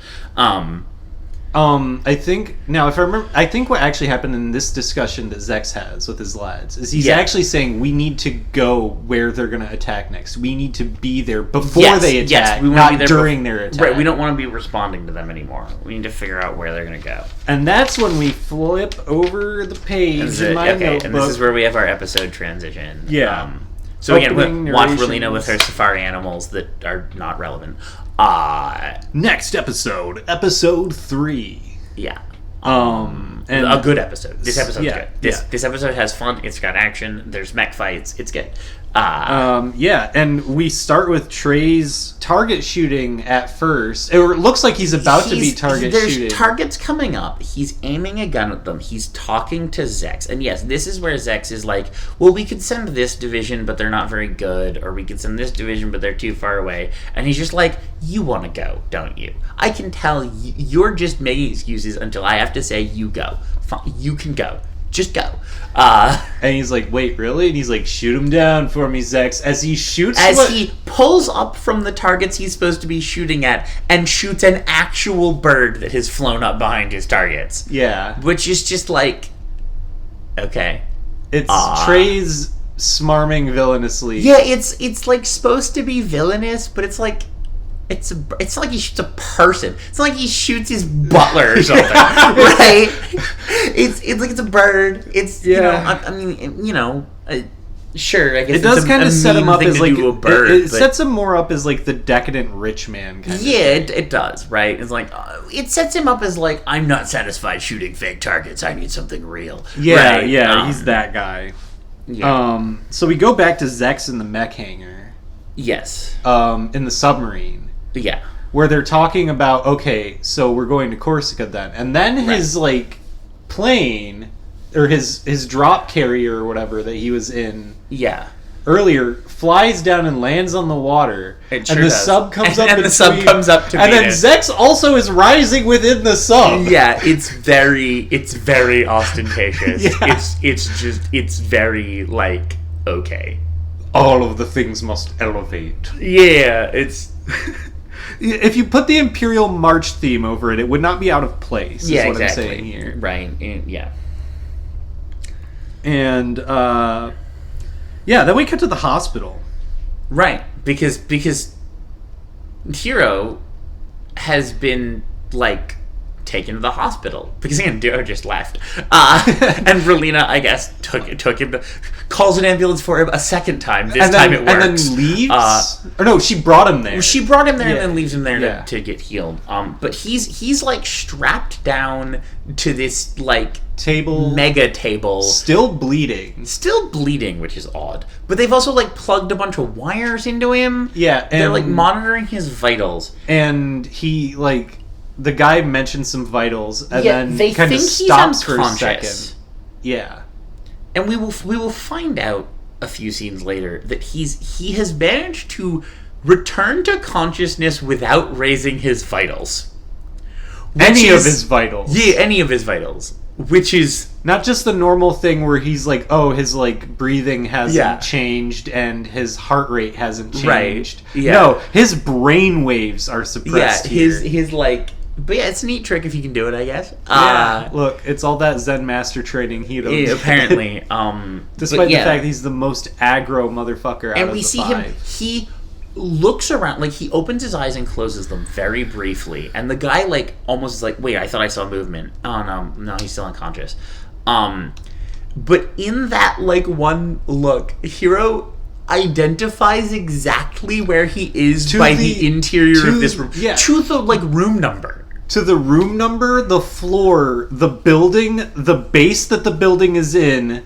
A: I think now, if I remember, I think what actually happened in this discussion that Zex has with his lads is he's actually saying we need to go where they're going to attack next. We need to be there before they attack,
B: yes, we
A: not be there during their attack.
B: Right, we don't want to be responding to them anymore. We need to figure out where they're going to go.
A: And that's when we flip over the page in my notebook.
B: And this is where we have our episode transition.
A: Yeah.
B: So again, watch Relina with her safari animals that are not relevant.
A: Next episode 3.
B: Yeah.
A: And
B: a good episode. This episode's good.
A: This
B: episode has fun. It's got action. There's mech fights. It's good.
A: And we start with Trey's target shooting at first. It looks like he's about to be shooting.
B: There's targets coming up. He's aiming a gun at them. He's talking to Zex. And yes, this is where Zex is like, well, we could send this division, but they're not very good. Or we could send this division, but they're too far away. And he's just like, you want to go, don't you? I can tell you're just making excuses until I have to say you go. Fine, you can go. Just go.
A: And he's like, wait, really? And he's like, shoot him down for me, Zex. As he shoots...
B: he pulls up from the targets he's supposed to be shooting at and shoots an actual bird that has flown up behind his targets.
A: Yeah.
B: Which is just like... Okay.
A: It's Trey's smarming villainously.
B: Yeah, it's like supposed to be villainous, but it's like... It's not like he shoots a person. It's not like he shoots his butler or something, right? It's like it's a bird. It's sure. I guess
A: it does kind of set him up as like
B: a bird.
A: It sets him more up as like the decadent rich man kind of thing.
B: It does, right? It's like it sets him up as like I'm not satisfied shooting fake targets. I need something real.
A: Yeah,
B: right?
A: Yeah, he's that guy. Yeah. So we go back to Zex in the mech hangar.
B: Yes.
A: In the submarine.
B: Yeah.
A: Where they're talking about, okay, so we're going to Corsica then. And then his, like, plane, or his drop carrier or whatever that he was in earlier, flies down and lands on the water.
B: It sure
A: and the
B: does.
A: sub comes up
B: and the sub comes up to
A: and
B: meet
A: then
B: it.
A: Zex also is rising within the sub.
B: Yeah, it's very ostentatious.
A: Yeah.
B: It's very, like, okay.
A: All of the things must elevate.
B: Yeah, it's...
A: If you put the Imperial March theme over it, it would not be out of place, is what I'm saying here.
B: Right, yeah.
A: And, then we cut to the hospital.
B: Right, because Hiro has been, like, taken to the hospital. Because, again, Duo just left. And Relina, I guess, took him to... Calls an ambulance for him a second time. This time it works.
A: And then leaves? Or no, she brought him there.
B: She brought him there and then leaves him there to get healed. But he's like strapped down to this like mega table.
A: Still bleeding,
B: which is odd. But they've also like plugged a bunch of wires into him.
A: Yeah, and
B: they're like monitoring his vitals.
A: And he like the guy mentions some vitals and then
B: they
A: kind of
B: think
A: stops
B: he's
A: for a second. Yeah.
B: And we will find out a few scenes later that he has managed to return to consciousness without raising his vitals.
A: Any of his vitals.
B: Yeah, any of his vitals. Which is
A: not just the normal thing where he's like, oh, his like breathing hasn't changed and his heart rate hasn't changed.
B: Right. Yeah.
A: No, his brain waves are suppressed.
B: Yeah, his like. But yeah, it's a neat trick if you can do it, I guess.
A: Look, it's all that Zen master training Hiro.
B: Yeah, apparently.
A: Despite the fact he's the most aggro motherfucker out of the five. And we see him,
B: he looks around, like he opens his eyes and closes them very briefly. And the guy like almost is like, wait, I thought I saw movement. Oh no, he's still unconscious. But in that like one look, Hiro identifies exactly where he is by the interior of this room.
A: Yeah.
B: To the, like, room number.
A: To the room number, the floor, the building, the base that the building is in,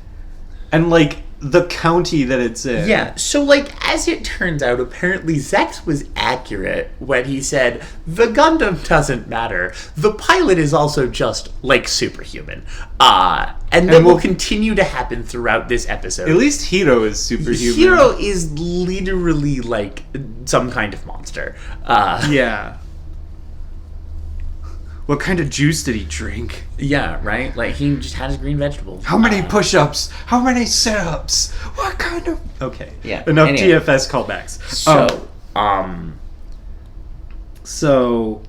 A: and, like, the county that it's in.
B: Yeah, so, like, as it turns out, apparently Zex was accurate when he said, the Gundam doesn't matter. The pilot is also just, like, superhuman. And that will continue to happen throughout this episode.
A: At least Hiro is superhuman.
B: Hiro is literally, like, some kind of monster.
A: Yeah. What kind of juice did he drink?
B: Yeah, right? Like, he just had his green vegetables.
A: How many push-ups? How many sit-ups? What kind of... Okay.
B: Yeah.
A: Enough
B: anyway.
A: TFS callbacks. So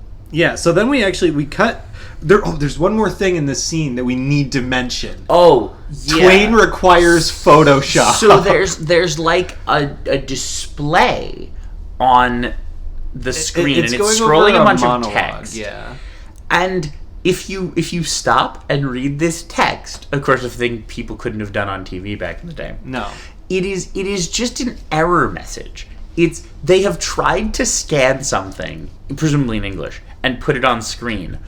A: then we cut... There's one more thing in this scene that we need to mention.
B: Oh, yeah.
A: Twain requires Photoshop.
B: So there's like a display on the screen, and it's scrolling a bunch of text.
A: Yeah.
B: And if you stop and read this text, of course, a thing people couldn't have done on TV back in the day.
A: No.
B: It is just an error message. They have tried to scan something, presumably in English, and put it on screen,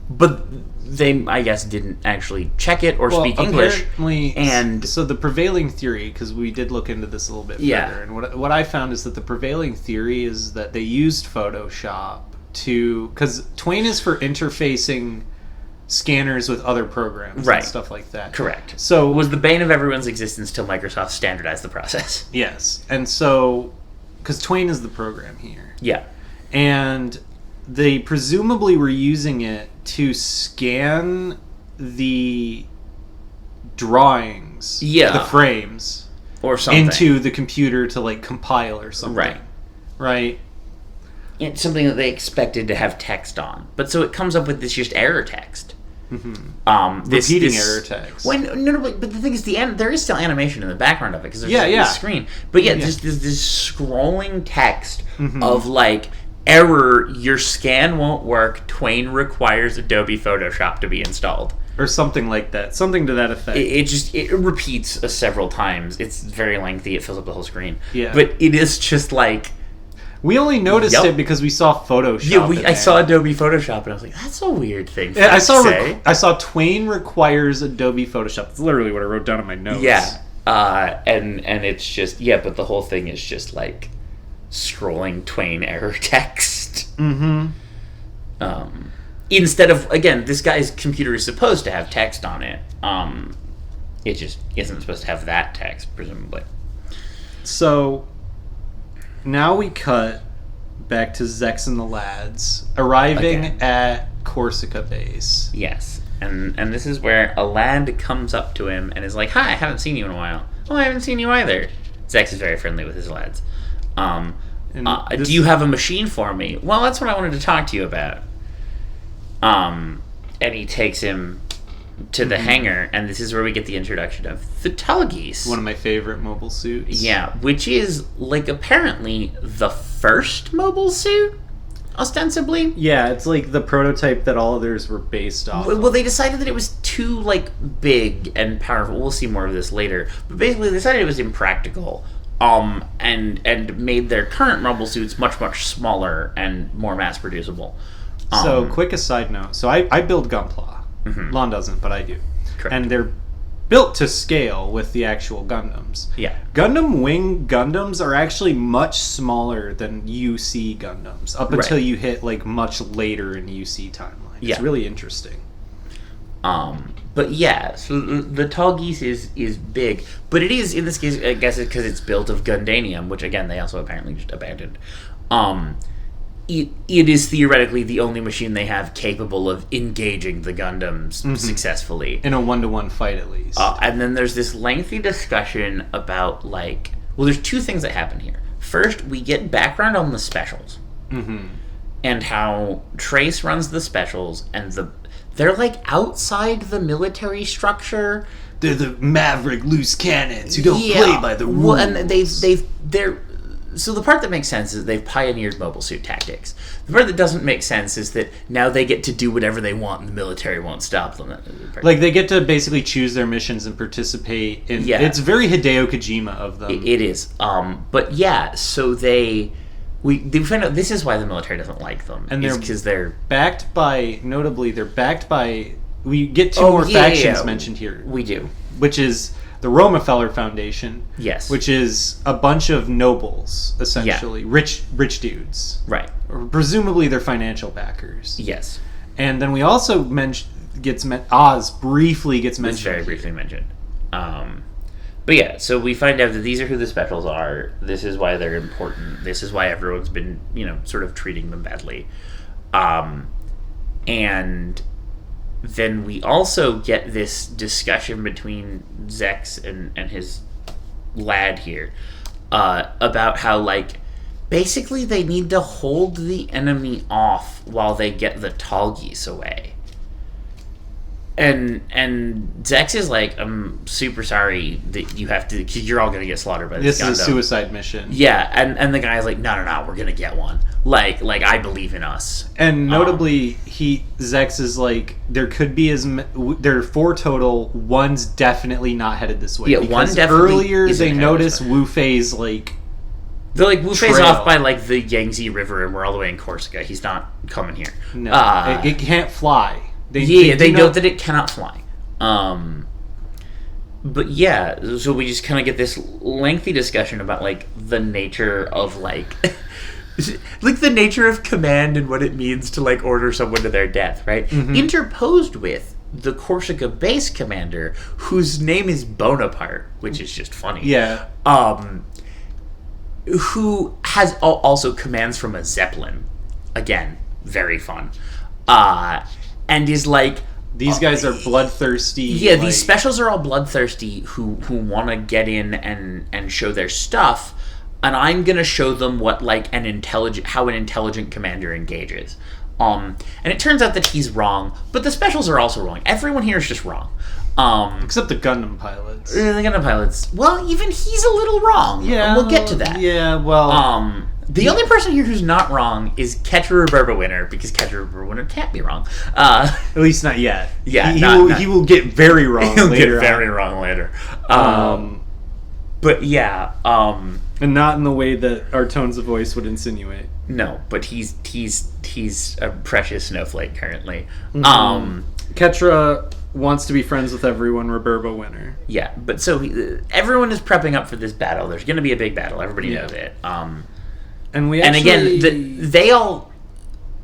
B: but they, I guess, didn't actually check it or speak English. And
A: so the prevailing theory, because we did look into this a little bit further, and what I found is that the prevailing theory is that they used Photoshop because Twain is for interfacing scanners with other programs and stuff like that.
B: Correct.
A: So
B: it was the bane of everyone's existence till Microsoft standardized the process.
A: Yes. And so, because Twain is the program here.
B: Yeah.
A: And they presumably were using it to scan the drawings, the frames,
B: or something,
A: into the computer to, like, compile or something. Right.
B: It's something that they expected to have text on, but so it comes up with this just error text.
A: Mm-hmm. Repeating error text.
B: But the thing is, there is still animation in the background of it because there's this screen. But there's this scrolling text of, like, error, your scan won't work, Twain requires Adobe Photoshop to be installed.
A: Or something like that. Something to that effect.
B: It repeats several times. It's very lengthy. It fills up the whole screen.
A: Yeah.
B: But it is just like...
A: We only noticed it because we saw Photoshop.
B: Yeah, I saw Adobe Photoshop, and I was like, "That's a weird thing."
A: I saw Twain requires Adobe Photoshop. That's literally what I wrote down in my notes.
B: Yeah, and it's just but the whole thing is just like scrolling Twain error text.
A: Mm-hmm.
B: Instead of, again, this guy's computer is supposed to have text on it. It just isn't supposed to have that text, presumably.
A: So. Now we cut back to Zex and the lads arriving at Corsica base.
B: Yes, and this is where a lad comes up to him and is like, "Hi, I haven't seen you in a while." "Oh, I haven't seen you either." Zex is very friendly with his lads. Do you have a machine for me? "Well, that's what I wanted to talk to you about." And he takes him to the hangar, and this is where we get the introduction of the Tallgeese.
A: One of my favorite mobile suits.
B: Yeah, which is, like, apparently the first mobile suit, ostensibly.
A: Yeah, it's like the prototype that all others were based off of.
B: Well, they decided that it was too, like, big and powerful. We'll see more of this later. But basically, they decided it was impractical, and made their current mobile suits much, much smaller and more mass-producible.
A: So, quick aside note. So, I build Gunpla.
B: Mm-hmm.
A: Lon doesn't, but I do.
B: Correct.
A: And they're built to scale with the actual Gundams.
B: Yeah.
A: Gundam Wing Gundams are actually much smaller than UC Gundams, up until you hit, like, much later in UC timeline. It's really interesting.
B: But yeah, so the Tallgeese is big, but it is, in this case, I guess it's because it's built of Gundanium, which, again, they also apparently just abandoned. It is theoretically the only machine they have capable of engaging the Gundams successfully.
A: In a 1-to-1 fight, at least.
B: And then there's this lengthy discussion about, like... Well, there's two things that happen here. First, we get background on the specials.
A: Mm-hmm.
B: And how Trace runs the specials, and they're, like, outside the military structure.
A: They're the maverick loose cannons who don't play by the rules.
B: Well, and So the part that makes sense is they've pioneered mobile suit tactics. The part that doesn't make sense is that now they get to do whatever they want and the military won't stop them.
A: Like, they get to basically choose their missions and participate in...
B: Yeah.
A: It's very Hideo Kojima of them.
B: It is. But yeah, so they find out this is why the military doesn't like them.
A: And
B: because they're...
A: backed by... Notably, they're backed by... We get two more factions mentioned here.
B: We do.
A: Which is... the Romefeller Foundation,
B: yes,
A: which is a bunch of nobles, essentially, rich dudes,
B: right?
A: Or presumably they're financial backers.
B: Yes,
A: and then we also Oz briefly gets mentioned.
B: It's very briefly mentioned. But yeah, so we find out that these are who the specials are. This is why they're important. This is why everyone's been, sort of treating them badly, and then we also get this discussion between Zex and his lad here about how, like, basically they need to hold the enemy off while they get the Talgis away. And Zex is like, I'm super sorry that you have to, because you're all going to get slaughtered by this Gundam.
A: This is a suicide mission.
B: Yeah, and the guy's like, no, we're going to get one. Like I believe in us.
A: And notably, Zex is like, there could be there are 4 total. One's definitely not headed this way.
B: Yeah, one definitely
A: earlier they noticed Wu Fei's like.
B: They're like, Wu Fei's off by like the Yangtze River, and we're all the way in Corsica. He's not coming here.
A: No, it can't fly.
B: They know that it cannot fly. But yeah, so we just kind of get this lengthy discussion about like the nature of like the nature of command and what it means to like order someone to their death, right? Mm-hmm. Interposed with the Corsica base commander, whose name is Bonaparte, which is just funny.
A: Yeah.
B: Who has also commands from a Zeppelin. Again, very fun. And is like,
A: these guys are bloodthirsty.
B: Yeah, these specials are all bloodthirsty who want to get in and show their stuff, and I'm gonna show them what how an intelligent commander engages. And it turns out that he's wrong, but the specials are also wrong. Everyone here is just wrong.
A: Except the Gundam pilots.
B: The Gundam pilots. Well, even he's a little wrong. Yeah, we'll get to that.
A: Yeah, well.
B: The only person here who's not wrong is Ketra Reverba Winner, because Ketra Reverba Winner can't be wrong. At
A: least not yet.
B: Yeah,
A: he will get very wrong later.
B: He'll get very wrong later. But yeah.
A: And not in the way that our tones of voice would insinuate.
B: No, but he's a precious snowflake currently.
A: Mm-hmm. Ketra wants to be friends with everyone, Reverba Winner.
B: Yeah, but so everyone is prepping up for this battle. There's going to be a big battle. Everybody knows it.
A: And
B: again,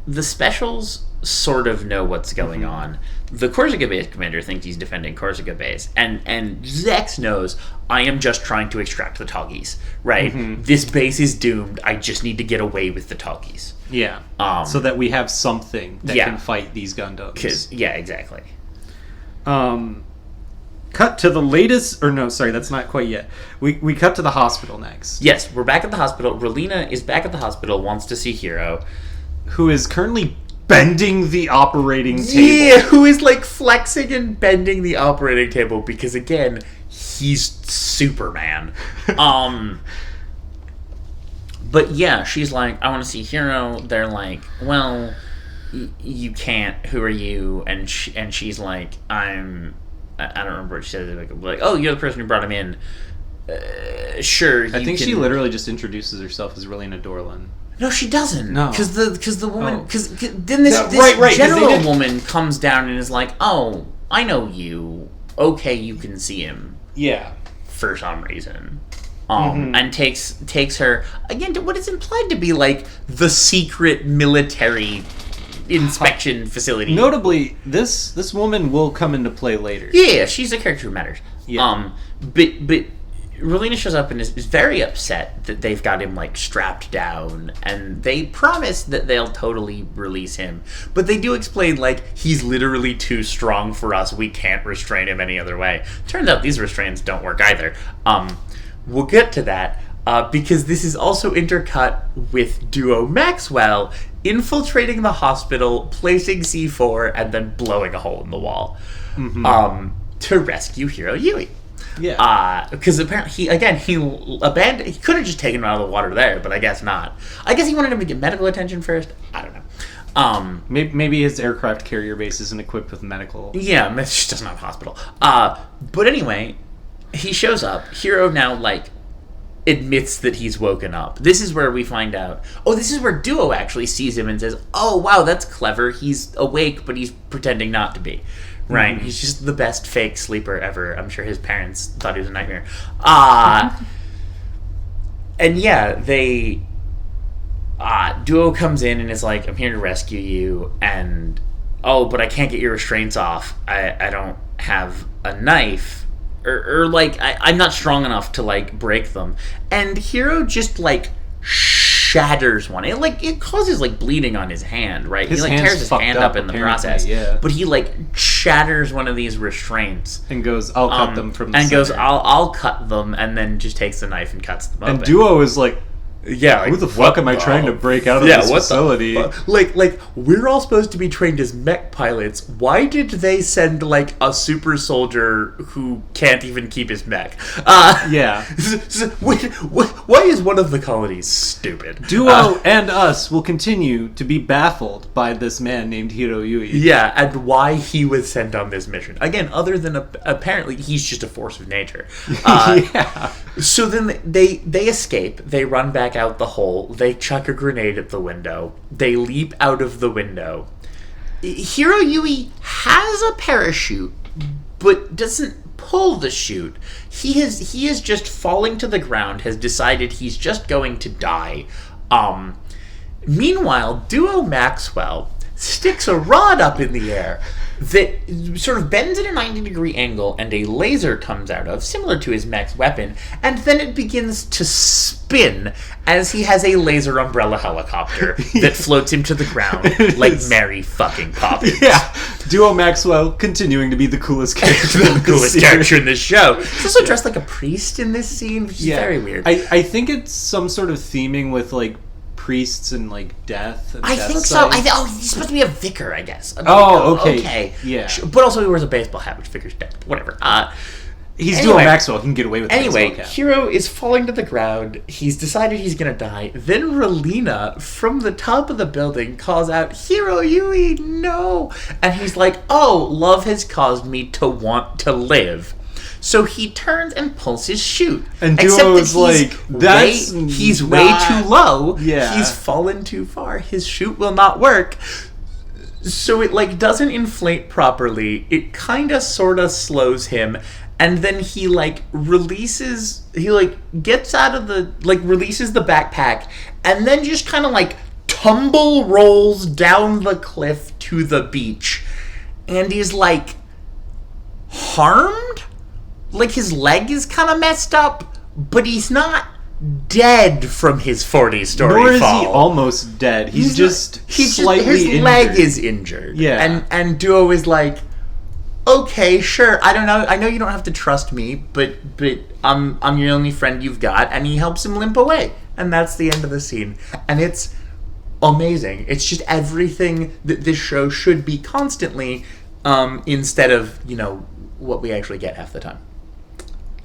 B: the specials sort of know what's going on. The Corsica base commander thinks he's defending Corsica base, and Zex knows, I am just trying to extract the Talgis, right? Mm-hmm. This base is doomed. I just need to get away with the Talgis.
A: Yeah. So that we have something that can fight these Gundams.
B: Yeah, exactly.
A: Cut to the latest, or no, sorry, that's not quite yet. We cut to the hospital next.
B: Yes, we're back at the hospital. Relina is back at the hospital, wants to see Hiro,
A: who is currently bending the operating table.
B: Yeah, who is like flexing and bending the operating table because, again, he's Superman. But yeah, she's like, I want to see Hiro. They're like, well, you can't. Who are you? And she's like, I don't remember what she said. Like, oh, you're the person who brought him in. Sure.
A: I think she literally just introduces herself as Relina Dorlan.
B: No, she doesn't.
A: No,
B: because the woman, because then this general woman comes down and is like, "Oh, I know you. Okay, you can see him."
A: Yeah,
B: for some reason, and takes her again to what is implied to be like the secret military inspection facility.
A: Notably, this woman will come into play later.
B: Yeah, she's a character who matters.
A: Yeah.
B: But Relina shows up and is very upset that they've got him like strapped down, and they promise that they'll totally release him, but they do explain like he's literally too strong for us. We can't restrain him any other way. Turns out these restraints don't work either. We'll get to that because this is also intercut with Duo Maxwell infiltrating the hospital, placing C4, and then blowing a hole in the wall to rescue Hiro Yui.
A: Yeah.
B: Because apparently he abandoned. He could have just taken him out of the water there, but I guess not. I guess he wanted him to get medical attention first. I don't know.
A: Maybe his aircraft carrier base isn't equipped with medical.
B: Yeah, it just doesn't have a hospital. But anyway, he shows up. Hiro now, like, admits that he's woken up. This is where we find out. Oh, this is where Duo actually sees him and says, "Oh, wow, that's clever. He's awake, but he's pretending not to be." Right? Mm-hmm. He's just the best fake sleeper ever. I'm sure his parents thought he was a nightmare. And yeah, they... Duo comes in and is like, "I'm here to rescue you," and, "Oh, but I can't get your restraints off. I don't have a knife." Or like, I'm not strong enough to, like, break them. And Hiro just, like, shatters one. It causes, like, bleeding on his hand, right? He, like, tears his hand up in the process. Yeah. But he, like, shatters one of these restraints.
A: And goes, "I'll cut them from the
B: center." And goes,
A: I'll
B: I'll cut them, and then just takes the knife and cuts them open.
A: And Duo is like,
B: "Yeah,
A: who the fuck am I trying to break out of this facility?"
B: Like, we're all supposed to be trained as mech pilots. Why did they send, like, a super soldier who can't even keep his mech?
A: Yeah.
B: Why is one of the colonies stupid?
A: Duo and us will continue to be baffled by this man named Hiro Yui.
B: Yeah, and why he was sent on this mission. Again, other than apparently he's just a force of nature.
A: Yeah.
B: So then they escape. They run back out the hole. They chuck a grenade at the window. They leap out of the window. Hiro Yui has a parachute, but doesn't pull the chute. He is just falling to the ground, has decided he's just going to die. Meanwhile, Duo Maxwell sticks a rod up in the air that sort of bends at a 90-degree angle, and a laser comes out of, similar to his mech's weapon, and then it begins to spin as he has a laser umbrella helicopter that floats him to the ground like Mary fucking Poppins.
A: Yeah. Duo Maxwell continuing to be the coolest character
B: in this show. He's also dressed like a priest in this scene, which is very weird.
A: I think it's some sort of theming with, like, priests and, like, death. And
B: I think so. He's supposed to be a vicar, I guess.
A: Okay. Yeah.
B: But also he wears a baseball hat, which figures death. Whatever.
A: He's Duo Maxwell. He can get away with it.
B: Anyway, Hiro is falling to the ground. He's decided he's going to die. Then Relina, from the top of the building, calls out, "Hiro Yui, no!" And he's like, "Oh, love has caused me to want to live." So he turns and pulls his chute.
A: And Duo's like,
B: he's way too low.
A: Yeah.
B: He's fallen too far. His chute will not work. So it, like, doesn't inflate properly. It kind of sort of slows him. And then he, like, releases the backpack, and then just kind of, like, tumble rolls down the cliff to the beach. And he's, like, harmed? Like, his leg is kind of messed up, but he's not dead from his 40-story fall.
A: Nor is he almost dead. He's just slightly
B: his
A: injured.
B: leg is injured.
A: Yeah.
B: And Duo is like, "Okay, sure. I don't know. I know you don't have to trust me, but I'm your only friend you've got." And he helps him limp away. And that's the end of the scene. And it's amazing. It's just everything that this show should be constantly, instead of, what we actually get half the time.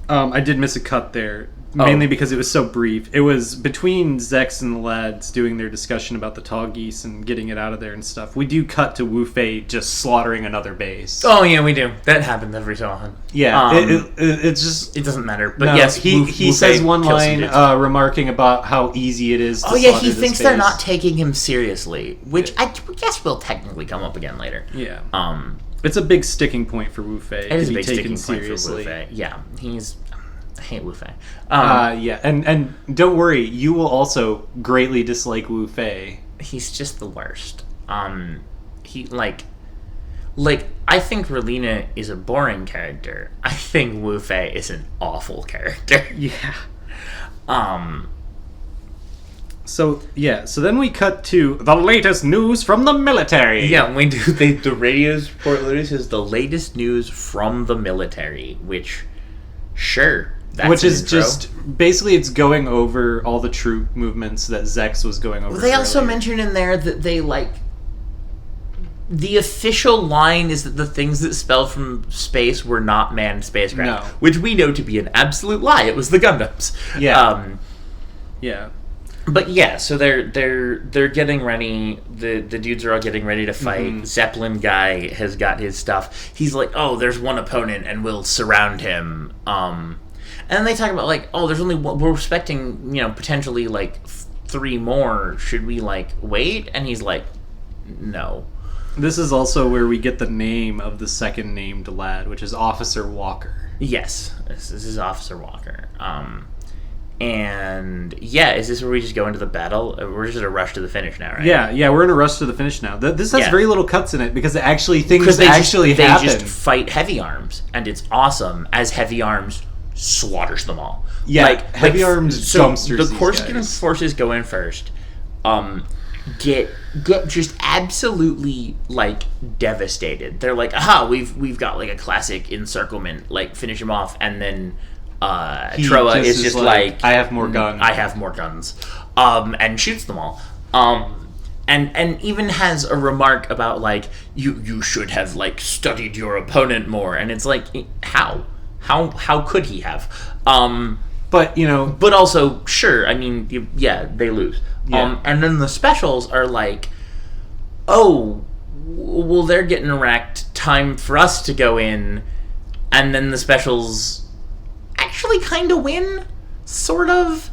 A: I did miss a cut there, mainly because it was so brief. It was between Zex and the lads doing their discussion about the tall geese and getting it out of there and stuff. We do cut to Wu Fei just slaughtering another base.
B: Oh yeah, we do. That happens every so often.
A: Yeah, it's just...
B: It doesn't matter. But yes,
A: he says one line remarking about how easy it is to
B: he thinks they're not taking him seriously, which I guess will technically come up again later.
A: Yeah. It's a big sticking point for Wu Fei.
B: It is a big sticking point for Wu Fei. Yeah, I hate Wu Fei.
A: Yeah, and don't worry, you will also greatly dislike Wu Fei.
B: He's just the worst. He I think Relina is a boring character. I think Wu Fei is an awful character.
A: Yeah. So then we cut to the latest news from the military.
B: Yeah, we do. The radio's report literally says the latest news from the military, which, sure, that's
A: which is
B: intro.
A: just basically it's going over all the troop movements that Zex was going over.
B: Well, they also mentioned in there that they the official line is that the things that spell from space were not manned spacecraft, which we know to be an absolute lie. It was the Gundams.
A: Yeah.
B: But yeah, so they're getting ready. The dudes are all getting ready to fight. Zeppelin guy has got his stuff. He's like, oh, there's one opponent, and we'll surround him. And then they talk about like, oh, there's only one, we're expecting, potentially like 3 more. Should we like wait? And he's like, no.
A: This is also where we get the name of the second named lad, which is Officer Walker.
B: Yes, this is Officer Walker. And yeah, is this where we just go into the battle? We're just in a rush to the finish now, right?
A: Yeah, we're in a rush to the finish now. This has very little cuts in it because things actually
B: happen.
A: They
B: just fight Heavy Arms, and it's awesome as Heavy Arms slaughters them all.
A: Yeah, Heavy Arms dumpsters.
B: The Corsican forces go in first. Get just absolutely like devastated. They're like, aha, we've got like a classic encirclement, like finish him off, and then Troa is just like,
A: I have more guns.
B: I have more guns. And shoots them all. And even has a remark about like, you should have like studied your opponent more. And it's like, how could he have? But also, sure, I mean, they lose.
A: Yeah.
B: And then the specials are like, oh, well, they're getting wrecked. Time for us to go in. And then the specials actually kind of win, sort of.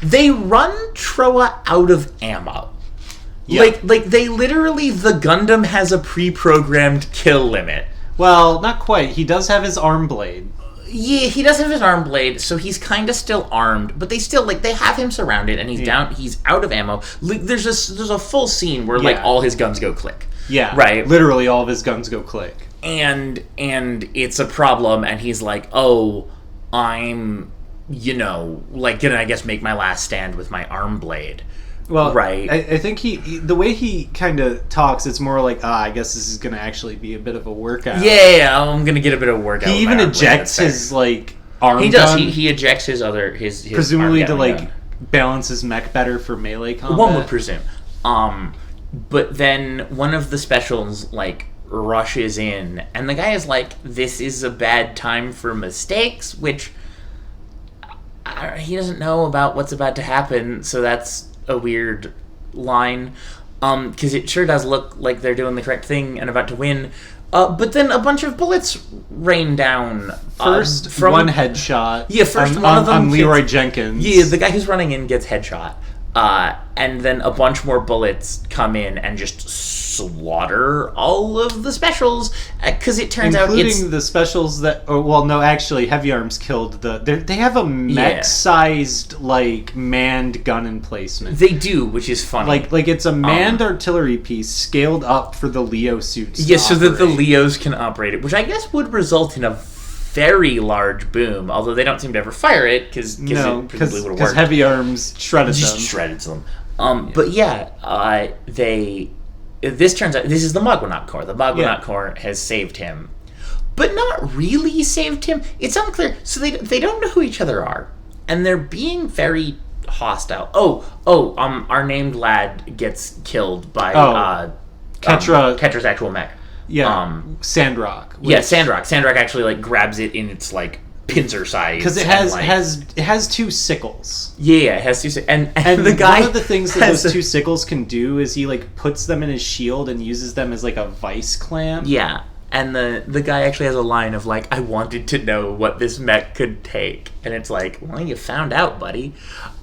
B: They run Troa out of ammo. Yeah. Like they literally, the Gundam has a pre-programmed kill limit.
A: Well, not quite. He does have his arm blade.
B: Yeah, he does have his arm blade, so he's kind of still armed, but they still, they have him surrounded, and he's out of ammo. There's a full scene where, all his guns go click.
A: Yeah.
B: Right?
A: Literally all of his guns go click.
B: And it's a problem, and he's like, oh, I'm, gonna, I guess, make my last stand with my arm blade.
A: Well,
B: right.
A: I think the way he kind of talks, it's more like, I guess this is going to actually be a bit of a workout.
B: Yeah, I'm going to get a bit of a workout.
A: He even ejects his, arm gun.
B: He does. He ejects his
A: presumably
B: arm
A: to,
B: gun.
A: balance his mech better for melee combat.
B: One would presume. But then one of the specials, rushes in, and the guy is like, this is a bad time for mistakes, which he doesn't know about what's about to happen, so that's a weird line, because it sure does look like they're doing the correct thing and about to win, but then a bunch of bullets rain down.
A: First, from one headshot.
B: Yeah, first one of them
A: on Leroy Jenkins.
B: Yeah, the guy who's running in gets headshot, and then a bunch more bullets come in and just slaughter all of the specials, because it turns out it's...
A: Including the specials that... actually, Heavy Arms killed they have a mech-sized, manned gun emplacement.
B: They do, which is funny.
A: Like it's a manned artillery piece scaled up for the Leo suits
B: so that the Leos can operate it, which I guess would result in a very large boom, although they don't seem to ever fire it, because it presumably would have worked. Because
A: Heavy Arms shredded
B: them. But this turns out, this is the Magwanaut Corps. The Magwanaut Corps has saved him. But not really saved him. It's unclear. So they don't know who each other are. And they're being very hostile. Our named lad gets killed by Ketra's actual mech.
A: Yeah, Sandrock.
B: Sandrock. Sandrock actually, grabs it in its, pincer size.
A: Because it has 2 sickles.
B: Yeah, it has 2 sickles. And the guy...
A: One of the things that those 2 sickles can do is he, puts them in his shield and uses them as, a vice clamp.
B: Yeah, and the guy actually has a line of, I wanted to know what this mech could take. And it's well, you found out, buddy.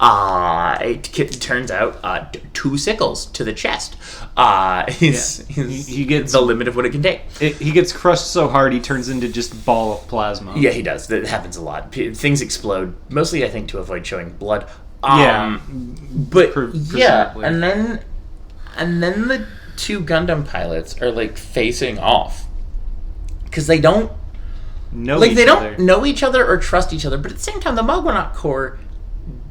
B: It turns out 2 sickles to the chest. He gets the limit of what it can take.
A: He gets crushed so hard he turns into just a ball of plasma.
B: Yeah, he does. That happens a lot. Things explode, mostly I think to avoid showing blood. Presumably. And then the 2 Gundam pilots are facing off because they don't know each other or trust each other. But at the same time, the Magwanaut Corps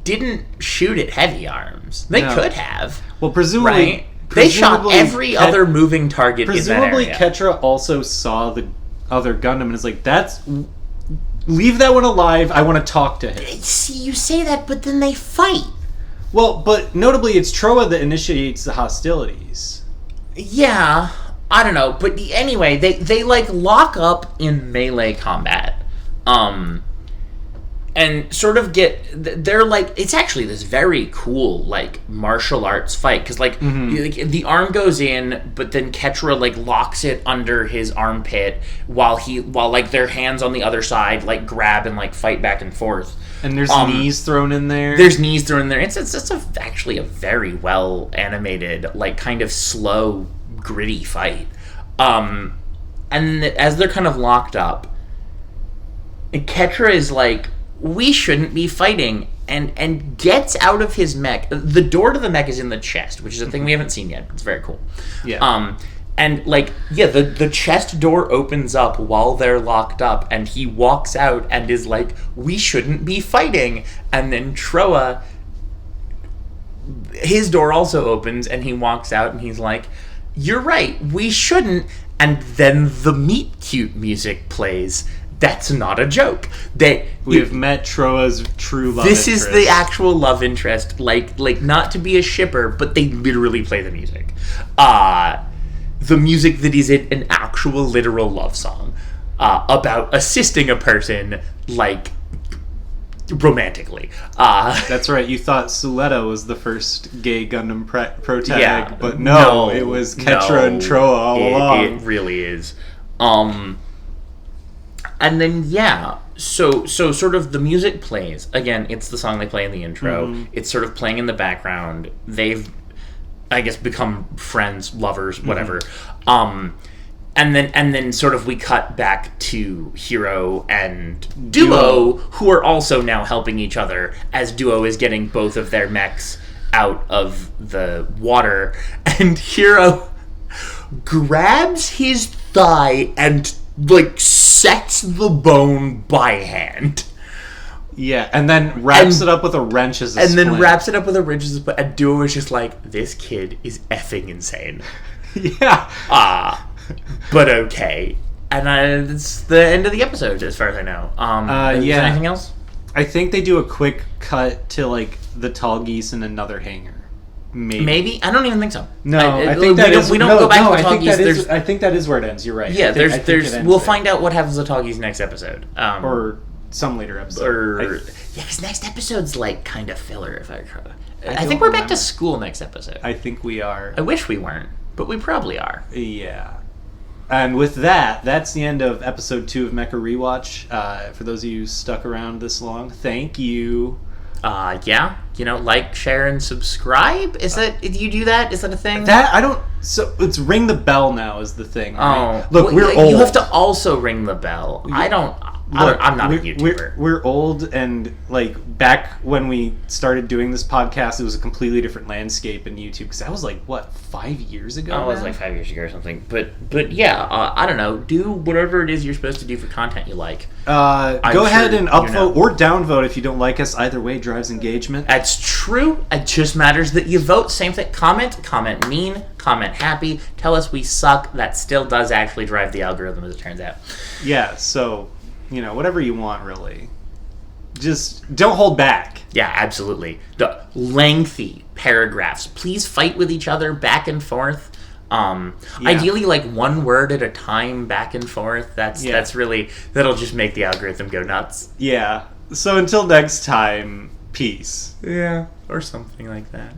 B: didn't shoot at Heavy Arms. They could have.
A: Well, presumably.
B: Right? They shot every other moving target in that area.
A: Presumably, Ketra also saw the other Gundam and is that's... Leave that one alive. I want to talk to him.
B: See, you say that, but then they fight.
A: Well, but notably, it's Troa that initiates the hostilities.
B: Yeah. I don't know, but anyway, they like lock up in melee combat, and sort of they're like, it's actually this very cool like martial arts fight, because like, like the arm goes in, but then Ketra like locks it under his armpit while like their hands on the other side like grab and like fight back and forth.
A: And there's knees thrown in there.
B: It's actually a very well animated, like kind of slow, gritty fight. And as they're kind of locked up, Ketra is like, we shouldn't be fighting, and gets out of his mech. The door to the mech is in the chest, which is a thing we haven't seen yet. It's very cool.
A: Yeah.
B: And like, yeah, the chest door opens up while they're locked up, and he walks out and is like, we shouldn't be fighting. And then Troa, his door also opens, and he walks out, and he's like, you're right, we shouldn't. And then the meet cute music plays. That's not a joke.
A: We've met Troa's true love
B: interest.
A: This is
B: the actual love interest. Like not to be a shipper, but they literally play the music. The music that is an actual literal love song about assisting a person, like, romantically.
A: That's right. You thought Suletta was the first gay Gundam protag, but no, it was Ketra and Troa all along.
B: It really is. And then, yeah, so sort of the music plays. Again, it's the song they play in the intro. It's sort of playing in the background. They've, I guess, become friends, lovers, whatever. And then sort of we cut back to Hero and Duo, who are also now helping each other, as Duo is getting both of their mechs out of the water. And Hero grabs his thigh and like sets the bone by hand.
A: Yeah, and then wraps it up with a wrench as a splint.
B: And Duo is just like, this kid is effing insane.
A: Yeah.
B: But okay. And it's the end of the episode, as far as I know. Is there anything else?
A: I think they do a quick cut to like the tall geese in another hangar.
B: Maybe? I don't even think so.
A: No, I think that is.
B: We don't go back to the tall geese.
A: I think that is where it ends. You're right.
B: Yeah, we'll find out what happens to the tall geese next episode.
A: Or some later episode.
B: Because next episode's like kind of filler, if I recall. I think we're back to school next episode.
A: I think we are.
B: I wish we weren't, but we probably are.
A: Yeah. And with that, that's the end of episode 2 of Mecha Rewatch. For those of you who stuck around this long, thank you.
B: Yeah, like, share, and subscribe. Is that, do you do that? Is that a thing?
A: So it's ring the bell now is the thing.
B: Right?
A: Oh, look, we're old.
B: You have to also ring the bell. I'm not a YouTuber.
A: We're old, and like back when we started doing this podcast, it was a completely different landscape in YouTube. Because that was like 5 years ago.
B: Oh, it was like 5 years ago or something. But yeah, I don't know. Do whatever it is you're supposed to do for content you like.
A: Go ahead and upvote or downvote if you don't like us. Either way drives engagement.
B: That's true. It just matters that you vote. Same thing. Comment mean. Comment happy. Tell us we suck. That still does actually drive the algorithm, as it turns out.
A: Yeah. So. Whatever you want, really. Just don't hold back.
B: Yeah, absolutely. The lengthy paragraphs. Please fight with each other back and forth. Ideally, like one word at a time, back and forth. That's really, that'll just make the algorithm go nuts.
A: Yeah. So until next time, peace.
B: Yeah, or something like that.